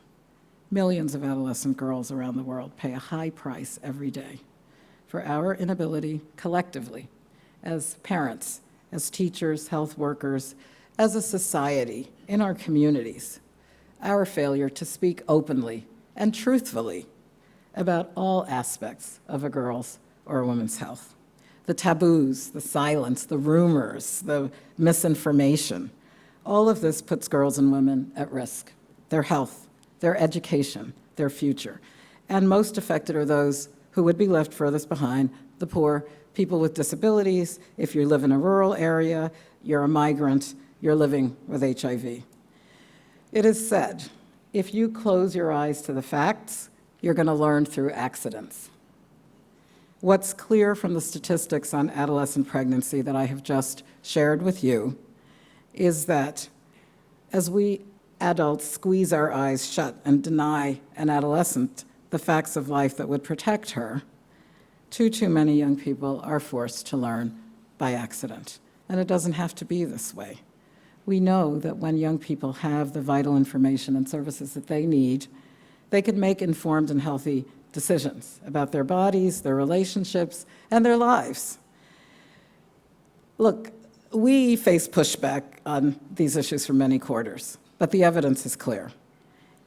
Millions of adolescent girls around the world pay a high price every day for our inability collectively, as parents, as teachers, health workers, as a society, in our communities, our failure to speak openly and truthfully about all aspects of a girl's or a woman's health. The taboos, the silence, the rumors, the misinformation, all of this puts girls and women at risk, their health, their education, their future. And most affected are those who would be left furthest behind, the poor, people with disabilities. If you live in a rural area, you're a migrant, you're living with HIV. It is said, if you close your eyes to the facts, you're going to learn through accidents. What's clear from the statistics on adolescent pregnancy that I have just shared with you is that as we adults squeeze our eyes shut and deny an adolescent the facts of life that would protect her, too many young people are forced to learn by accident. And it doesn't have to be this way. We know that when young people have the vital information and services that they need, they can make informed and healthy decisions about their bodies, their relationships, and their lives. Look, we face pushback on these issues from many quarters, but the evidence is clear.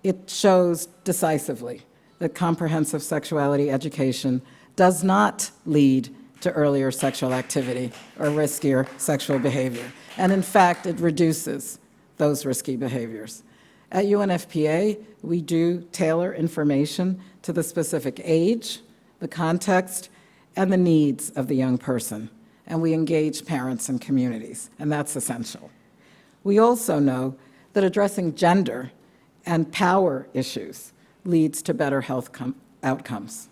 It shows decisively that comprehensive sexuality education does not lead to earlier sexual activity or riskier sexual behavior. And in fact, it reduces those risky behaviors. At UNFPA, we do tailor information to the specific age, the context, and the needs of the young person. And we engage parents and communities, and that's essential. We also know that addressing gender and power issues leads to better health outcomes.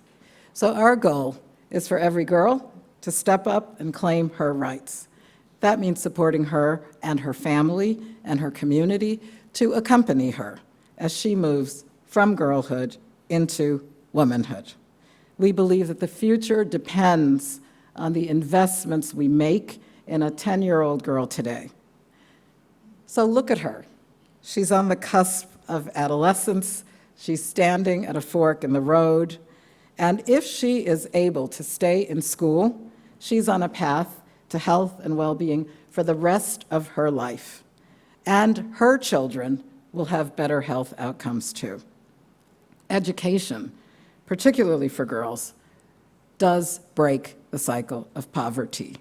So our goal is for every girl to step up and claim her rights. That means supporting her and her family and her community to accompany her as she moves from girlhood into womanhood. We believe that the future depends on the investments we make in a 10-year-old girl today. So look at her. She's on the cusp of adolescence. She's standing at a fork in the road. And if she is able to stay in school, she's on a path to health and well-being for the rest of her life. And her children will have better health outcomes too. Education, particularly for girls, does break the cycle of poverty.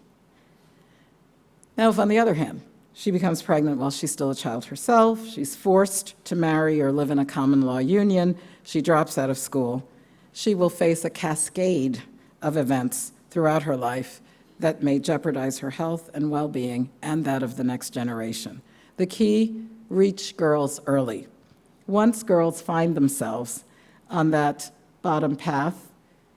Now, if on the other hand, she becomes pregnant while she's still a child herself, she's forced to marry or live in a common law union, she drops out of school, she will face a cascade of events throughout her life that may jeopardize her health and well-being and that of the next generation. The key, reach girls early. Once girls find themselves on that bottom path,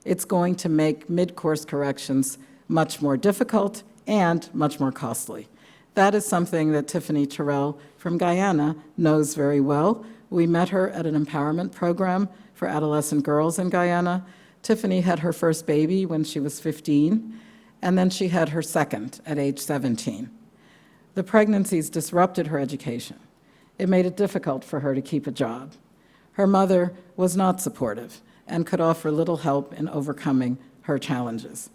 it's going to make mid-course corrections much more difficult and much more costly. That is something that Tiffany Terrell from Guyana knows very well. We met her at an empowerment program for adolescent girls in Guyana Tiffany had her first baby when she was 15, and then she had her second at age 17. The pregnancies disrupted her education. It made it difficult for her to keep a job. Her mother was not supportive and could offer little help in overcoming her challenges.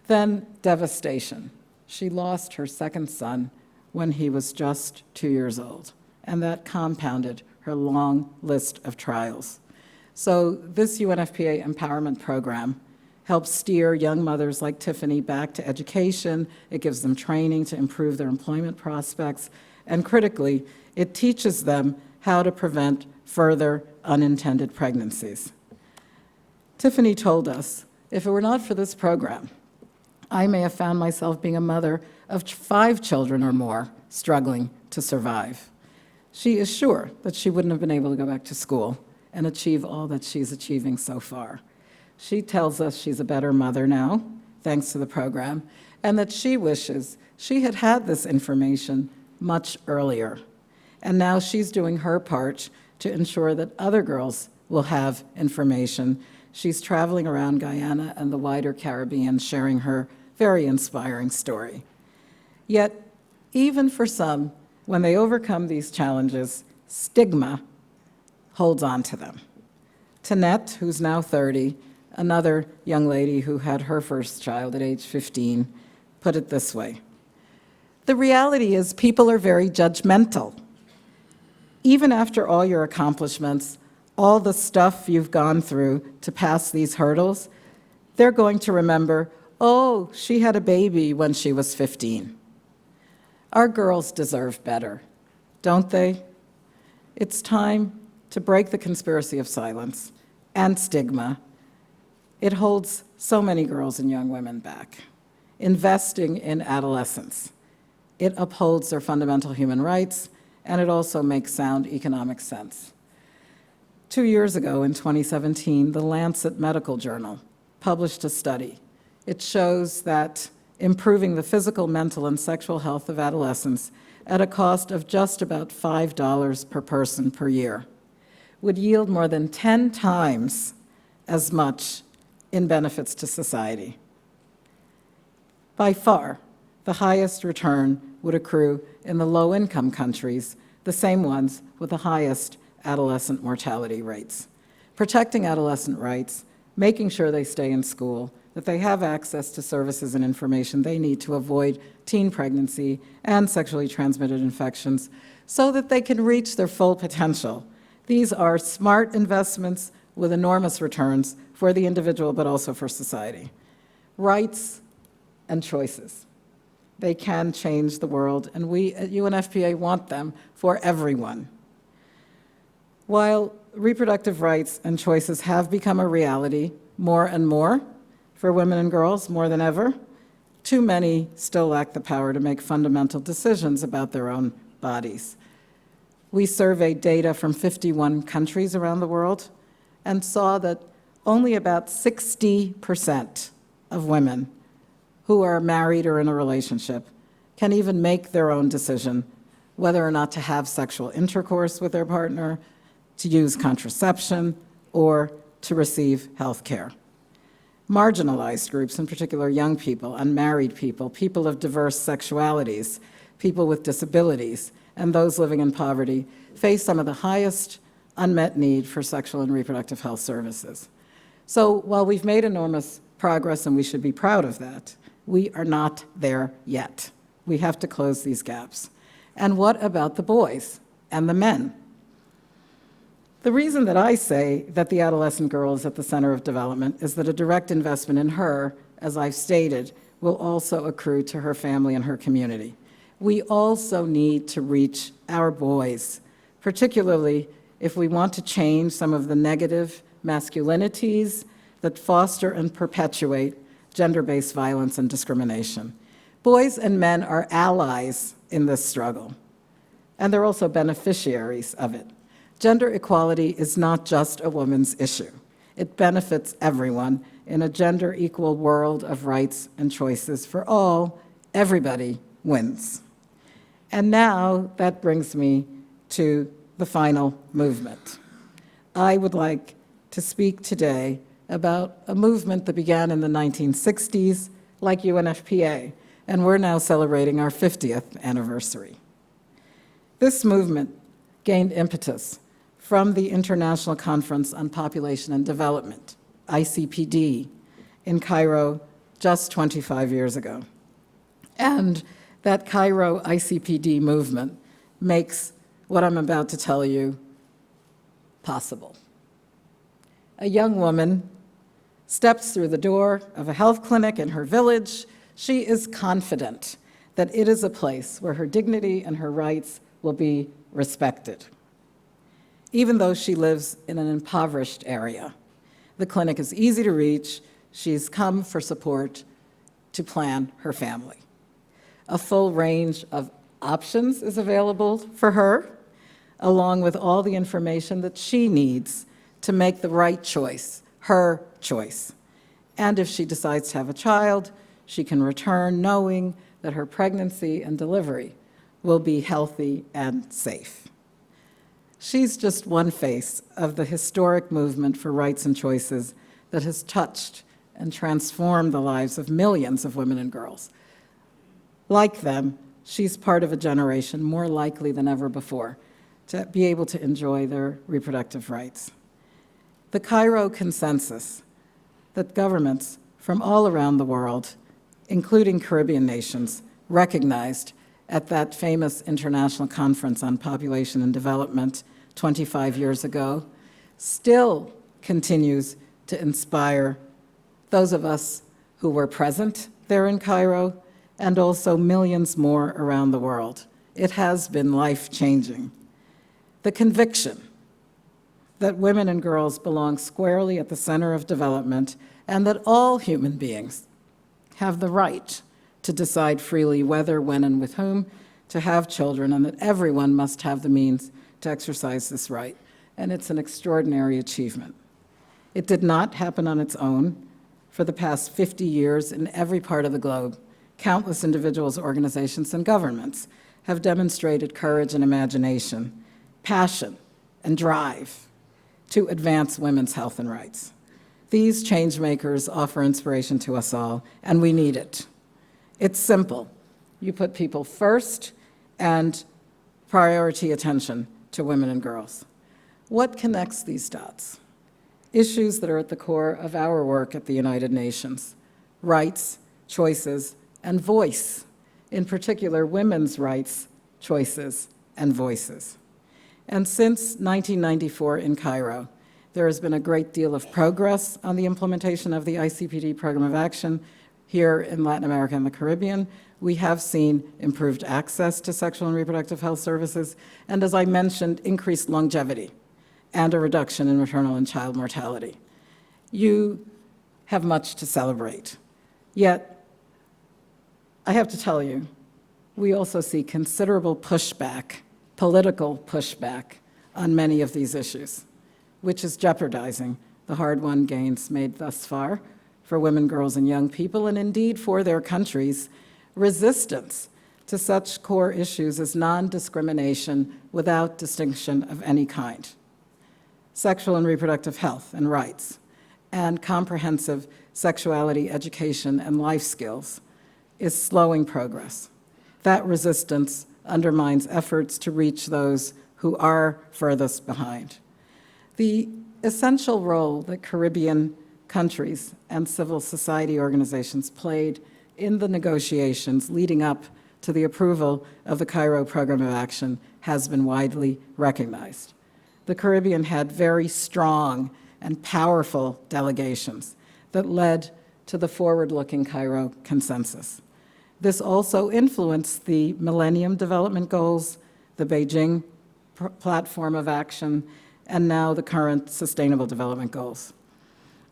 Then devastation. She lost her second son when he was just 2 years old, and that compounded her long list of trials. So this UNFPA empowerment program helps steer young mothers like Tiffany back to education. It gives them training to improve their employment prospects, and critically, it teaches them how to prevent further unintended pregnancies. Tiffany told us, if it were not for this program, I may have found myself being a mother of 5 children or more struggling to survive. She is sure that she wouldn't have been able to go back to school and achieve all that she's achieving so far. She tells us she's a better mother now, thanks to the program, and that she wishes she had had this information much earlier. And now she's doing her part to ensure that other girls will have information. She's traveling around Guyana and the wider Caribbean sharing her very inspiring story. Yet, even for some, when they overcome these challenges, stigma holds on to them. Tanette, who's now 30, another young lady who had her first child at age 15, put it this way: the reality is people are very judgmental. Even after all your accomplishments, all the stuff you've gone through to pass these hurdles, they're going to remember, oh, she had a baby when she was 15. Our girls deserve better, don't they? It's time to break the conspiracy of silence and stigma. It holds so many girls and young women back. Investing in adolescents. It upholds their fundamental human rights, and it also makes sound economic sense. 2 years ago, in 2017, the Lancet Medical Journal published a study. It shows that improving the physical, mental, and sexual health of adolescents at a cost of just about $5 per person per year would yield more than 10 times as much in benefits to society. By far, the highest return would accrue in the low-income countries, the same ones with the highest adolescent mortality rates. Protecting adolescent rights, making sure they stay in school, that they have access to services and information they need to avoid teen pregnancy and sexually transmitted infections so that they can reach their full potential. These are smart investments with enormous returns for the individual, but also for society. Rights and choices. They can change the world, and we at UNFPA want them for everyone. While reproductive rights and choices have become a reality more and more for women and girls, more than ever, too many still lack the power to make fundamental decisions about their own bodies. We surveyed data from 51 countries around the world and saw that only about 60% of women who are married or in a relationship can even make their own decision whether or not to have sexual intercourse with their partner, to use contraception, or to receive health care. Marginalized groups, in particular young people, unmarried people, people of diverse sexualities, people with disabilities, and those living in poverty, face some of the highest unmet need for sexual and reproductive health services. So while we've made enormous progress, and we should be proud of that, we are not there yet. We have to close these gaps. And what about the boys and the men? The reason that I say that the adolescent girl is at the center of development is that a direct investment in her, as I've stated, will also accrue to her family and her community. We also need to reach our boys, particularly if we want to change some of the negative masculinities that foster and perpetuate gender-based violence and discrimination. Boys and men are allies in this struggle, and they're also beneficiaries of it. Gender equality is not just a woman's issue. It benefits everyone in a gender-equal world of rights and choices for all. Everybody wins. And now that brings me to the final movement. I would like to speak today about a movement that began in the 1960s, like UNFPA, and we're now celebrating our 50th anniversary. This movement gained impetus from the International Conference on Population and Development, ICPD, in Cairo just 25 years ago. And that Cairo ICPD movement makes what I'm about to tell you possible. A young woman steps through the door of a health clinic in her village. She is confident that it is a place where her dignity and her rights will be respected. Even though she lives in an impoverished area, the clinic is easy to reach. She's come for support to plan her family. A full range of options is available for her, along with all the information that she needs to make the right choice, her choice. And if she decides to have a child, she can return knowing that her pregnancy and delivery will be healthy and safe. She's just one face of the historic movement for rights and choices that has touched and transformed the lives of millions of women and girls. Like them, she's part of a generation more likely than ever before to be able to enjoy their reproductive rights. The Cairo consensus that governments from all around the world, including Caribbean nations, recognized at that famous International Conference on Population and Development 25 years ago, still continues to inspire those of us who were present there in Cairo, and also millions more around the world. It has been life-changing. The conviction that women and girls belong squarely at the center of development, and that all human beings have the right to decide freely whether, when, and with whom to have children, and that everyone must have the means to exercise this right. And it's an extraordinary achievement. It did not happen on its own. For the past 50 years, in every part of the globe, countless individuals, organizations, and governments have demonstrated courage and imagination, passion, and drive to advance women's health and rights. These change makers offer inspiration to us all, and we need it. It's simple. You put people first and priority attention to women and girls. What connects these dots? Issues that are at the core of our work at the United Nations: rights, choices, and voice. In particular, women's rights, choices, and voices. And since 1994 in Cairo, there has been a great deal of progress on the implementation of the ICPD Program of Action here in Latin America and the Caribbean. We have seen improved access to sexual and reproductive health services, and as I mentioned, increased longevity and a reduction in maternal and child mortality. You have much to celebrate. Yet, I have to tell you, we also see considerable pushback, political pushback, on many of these issues, which is jeopardizing the hard-won gains made thus far for women, girls, and young people, and indeed for their countries' resistance to such core issues as non-discrimination without distinction of any kind, sexual and reproductive health and rights, and comprehensive sexuality education and life skills is slowing progress. That resistance undermines efforts to reach those who are furthest behind. The essential role that Caribbean countries and civil society organizations played in the negotiations leading up to the approval of the Cairo Program of Action has been widely recognized. The Caribbean had very strong and powerful delegations that led to the forward-looking Cairo consensus. This also influenced the Millennium Development Goals, the Beijing Platform of Action, and now the current Sustainable Development Goals.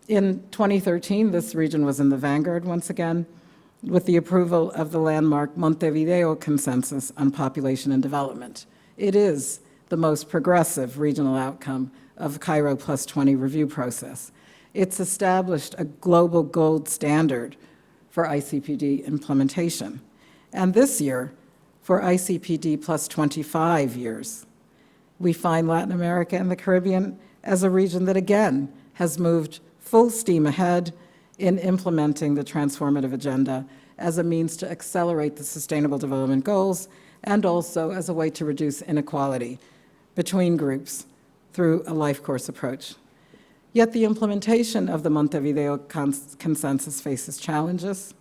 In 2013, this region was in the vanguard once again, with the approval of the landmark Montevideo Consensus on Population and Development. It is the most progressive regional outcome of the Cairo Plus 20 review process. It's established a global gold standard for ICPD implementation. And this year, for ICPD plus 25 years, we find Latin America and the Caribbean as a region that again has moved full steam ahead in implementing the transformative agenda as a means to accelerate the Sustainable Development Goals and also as a way to reduce inequality between groups through a life course approach. Yet the implementation of the Montevideo Consensus faces challenges.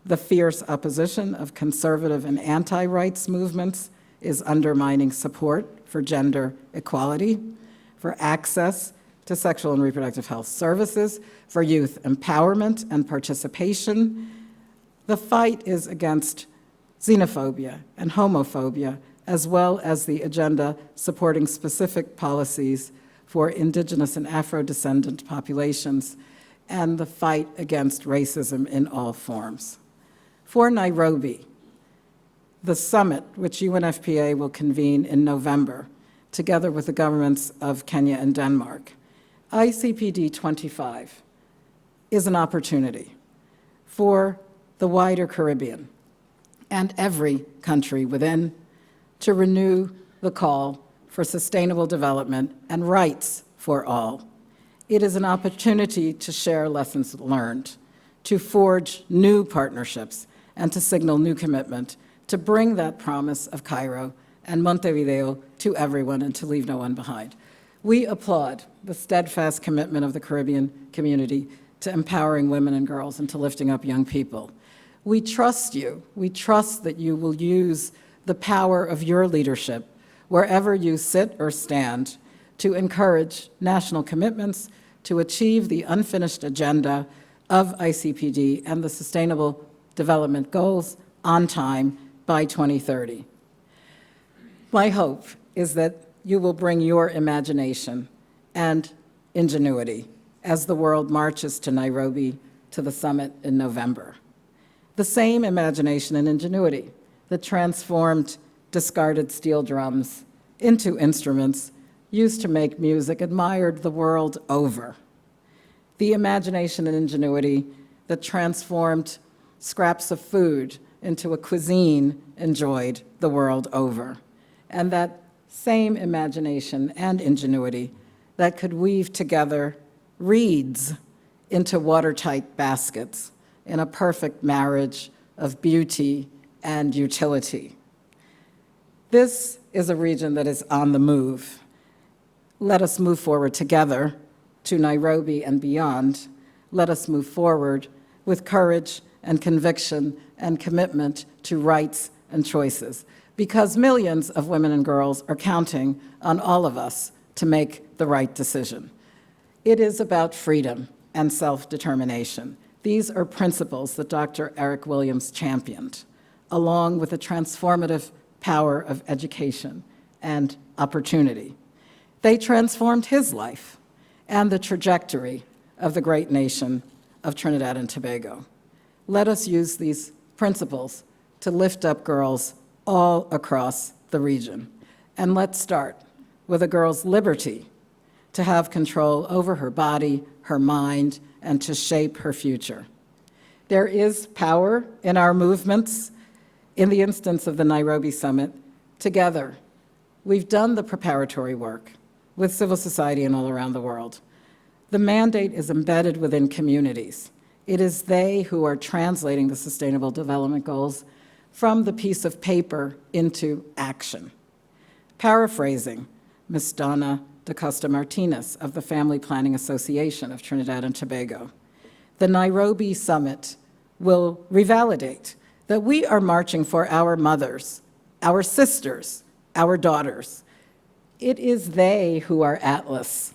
The fierce opposition of conservative and anti-rights movements is undermining support for gender equality, for access to sexual and reproductive health services, for youth empowerment and participation. The fight is against xenophobia and homophobia, as well as the agenda supporting specific policies for Indigenous and Afro-descendant populations, and the fight against racism in all forms. For Nairobi, the summit, which UNFPA will convene in November, together with the governments of Kenya and Denmark, ICPD 25 is an opportunity for the wider Caribbean and every country within to renew the call for sustainable development and rights for all. It is an opportunity to share lessons learned, to forge new partnerships, and to signal new commitment to bring that promise of Cairo and Montevideo to everyone and to leave no one behind. We applaud the steadfast commitment of the Caribbean community to empowering women and girls and to lifting up young people. We trust you. We trust that you will use the power of your leadership wherever you sit or stand to encourage national commitments to achieve the unfinished agenda of ICPD and the Sustainable Development Goals on time by 2030. My hope is that you will bring your imagination and ingenuity as the world marches to Nairobi to the summit in November. The same imagination and ingenuity that transformed discarded steel drums into instruments used to make music admired the world over. The imagination and ingenuity that transformed scraps of food into a cuisine enjoyed the world over. And that same imagination and ingenuity that could weave together reeds into watertight baskets in a perfect marriage of beauty and utility. This is a region that is on the move. Let us move forward together to Nairobi and beyond. Let us move forward with courage and conviction and commitment to rights and choices, because millions of women and girls are counting on all of us to make the right decision. It is about freedom and self-determination. These are principles that Dr. Eric Williams championed, along with the transformative power of education and opportunity. They transformed his life and the trajectory of the great nation of Trinidad and Tobago. Let us use these principles to lift up girls all across the region. And let's start with a girl's liberty to have control over her body, her mind, and to shape her future. There is power in our movements. In the instance of the Nairobi Summit, together, we've done the preparatory work with civil society and all around the world. The mandate is embedded within communities. It is they who are translating the Sustainable Development Goals from the piece of paper into action. Paraphrasing Ms. Donna DaCosta Martinez of the Family Planning Association of Trinidad and Tobago, the Nairobi Summit will revalidate that we are marching for our mothers, our sisters, our daughters. It is they who are Atlas.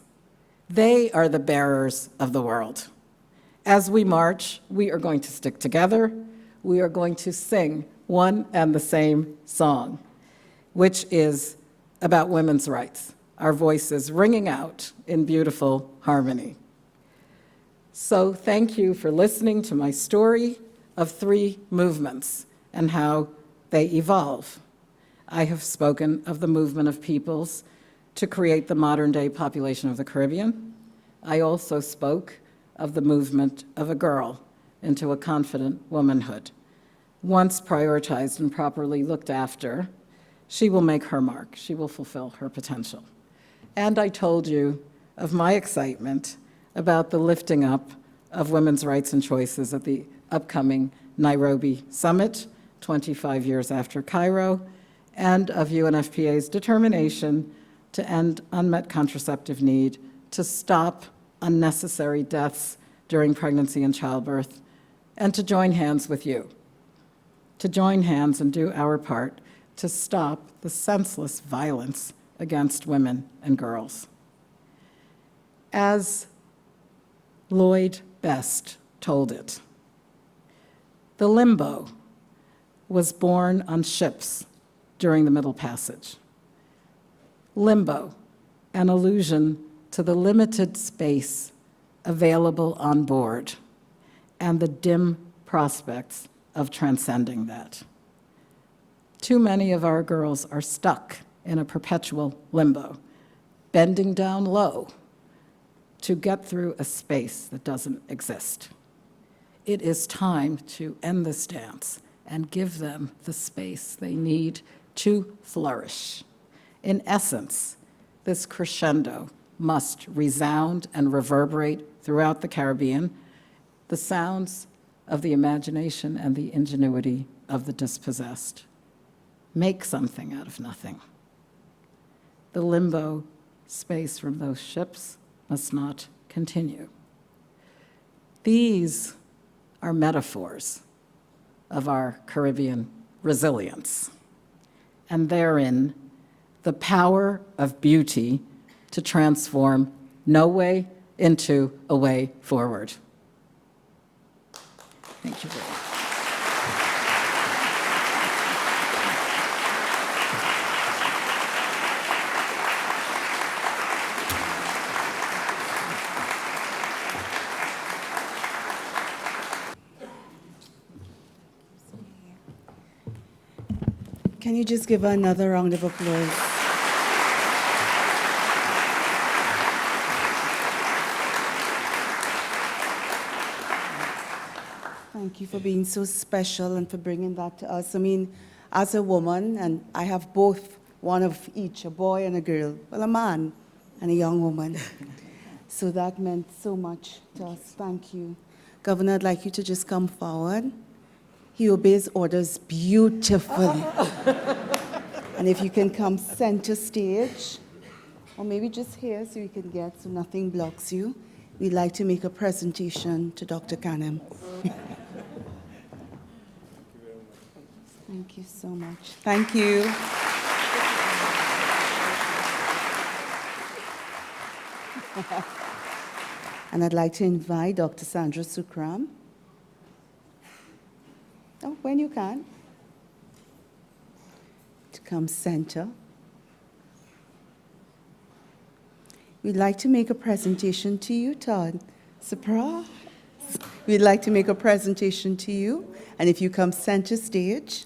They are the bearers of the world. As we march, we are going to stick together. We are going to sing one and the same song, which is about women's rights, our voices ringing out in beautiful harmony. So thank you for listening to my story of 3 movements and how they evolve. I have spoken of the movement of peoples to create the modern-day population of the Caribbean. I also spoke of the movement of a girl into a confident womanhood. Once prioritized and properly looked after, she will make her mark. She will fulfill her potential. And I told you of my excitement about the lifting up of women's rights and choices at the upcoming Nairobi Summit, 25 years after Cairo, and of UNFPA's determination to end unmet contraceptive need, to stop unnecessary deaths during pregnancy and childbirth, and to join hands with you, to join hands and do our part to stop the senseless violence against women and girls. As Lloyd Best told it, the limbo was born on ships during the Middle Passage. Limbo, an allusion to the limited space available on board and the dim prospects of transcending that. Too many of our girls are stuck in a perpetual limbo, bending down low to get through a space that doesn't exist. It is time to end this dance and give them the space they need to flourish. In essence, this crescendo must resound and reverberate throughout the Caribbean, the sounds of the imagination and the ingenuity of the dispossessed. Make something out of nothing. The limbo space from those ships must not continue. These are metaphors of our Caribbean resilience, and therein the power of beauty to transform no way into a way forward. Thank you very much. Can you just give her another round of applause? Thank you for being so special and for bringing that to us. I mean, as a woman, and I have both, one of each, a boy and a girl, well, a man and a young woman. So that meant so much to us. Thank you. Governor, I'd like you to just come forward. He obeys orders beautifully. And if you can come center stage, or maybe just here so you can get so nothing blocks you, we'd like to make a presentation to Dr. Kanem. Thank you so much. Thank you. And I'd like to invite Dr. Sandra Sukram. Oh, when you can, to come center. We'd like to make a presentation to you, Todd. Surprise! We'd like to make a presentation to you, and if you come center stage,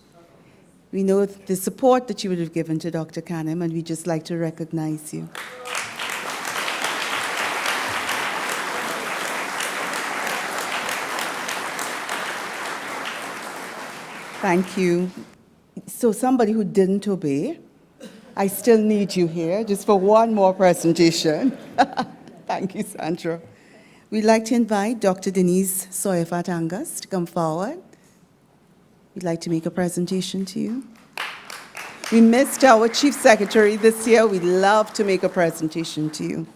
we know the support that you would have given to Dr. Kanem, and we'd just like to recognize you. Thank you. So somebody who didn't obey, I still need you here just for one more presentation. Thank you, Sandra. We'd like to invite Dr. Denise Soyafat-Angus to come forward. We'd like to make a presentation to you. We missed our Chief Secretary this year. We'd love to make a presentation to you.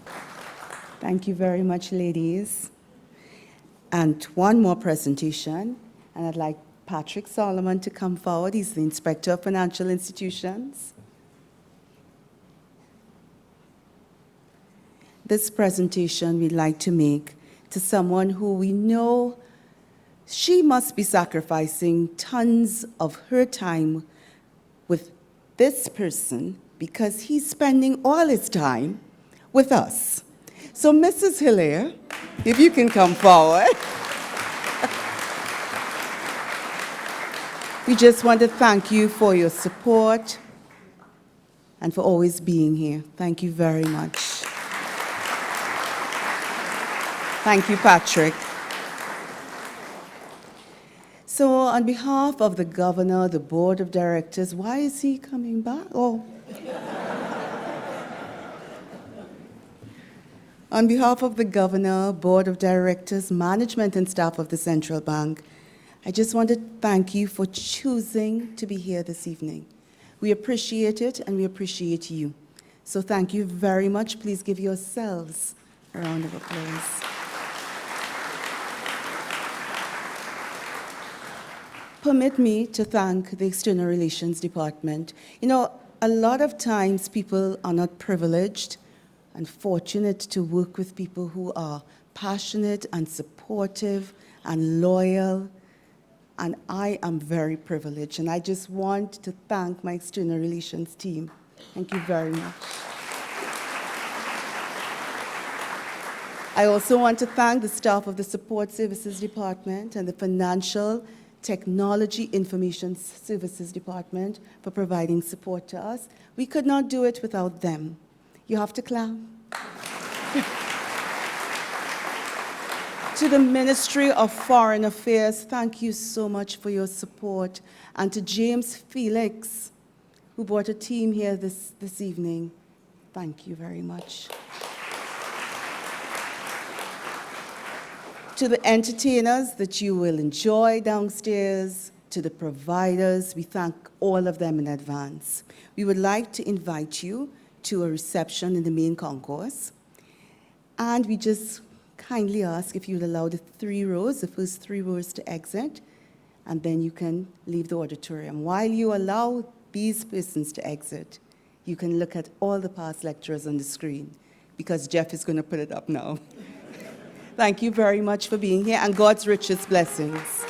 Thank you very much, ladies. And one more presentation, and I'd like Patrick Solomon to come forward. He's the Inspector of Financial Institutions. This presentation we'd like to make to someone who we know she must be sacrificing tons of her time with this person because he's spending all his time with us. So Mrs. Hilaire, if you can come forward. We just want to thank you for your support and for always being here. Thank you very much. Thank you, Patrick. So on behalf of the governor, the board of directors, why is he coming back? Oh. On behalf of the Governor, Board of Directors, management, and staff of the Central Bank, I just want to thank you for choosing to be here this evening. We appreciate it, and we appreciate you. So thank you very much. Please give yourselves a round of applause. Permit me to thank the External Relations Department. You know, a lot of times people are not privileged and fortunate to work with people who are passionate and supportive and loyal. And I am very privileged, and I just want to thank my External Relations team. Thank you very much. I also want to thank the staff of the Support Services Department and the Financial Technology Information Services Department for providing support to us. We could not do it without them. You have to clap. To the Ministry of Foreign Affairs, thank you so much for your support. And to James Felix, who brought a team here this evening, thank you very much. To the entertainers that you will enjoy downstairs, to the providers, we thank all of them in advance. We would like to invite you to a reception in the main concourse. And we just kindly ask if you'll allow the first three rows to exit, and then you can leave the auditorium. While you allow these persons to exit, you can look at all the past lecturers on the screen, because Jeff is going to put it up now. Thank you very much for being here, and God's richest blessings.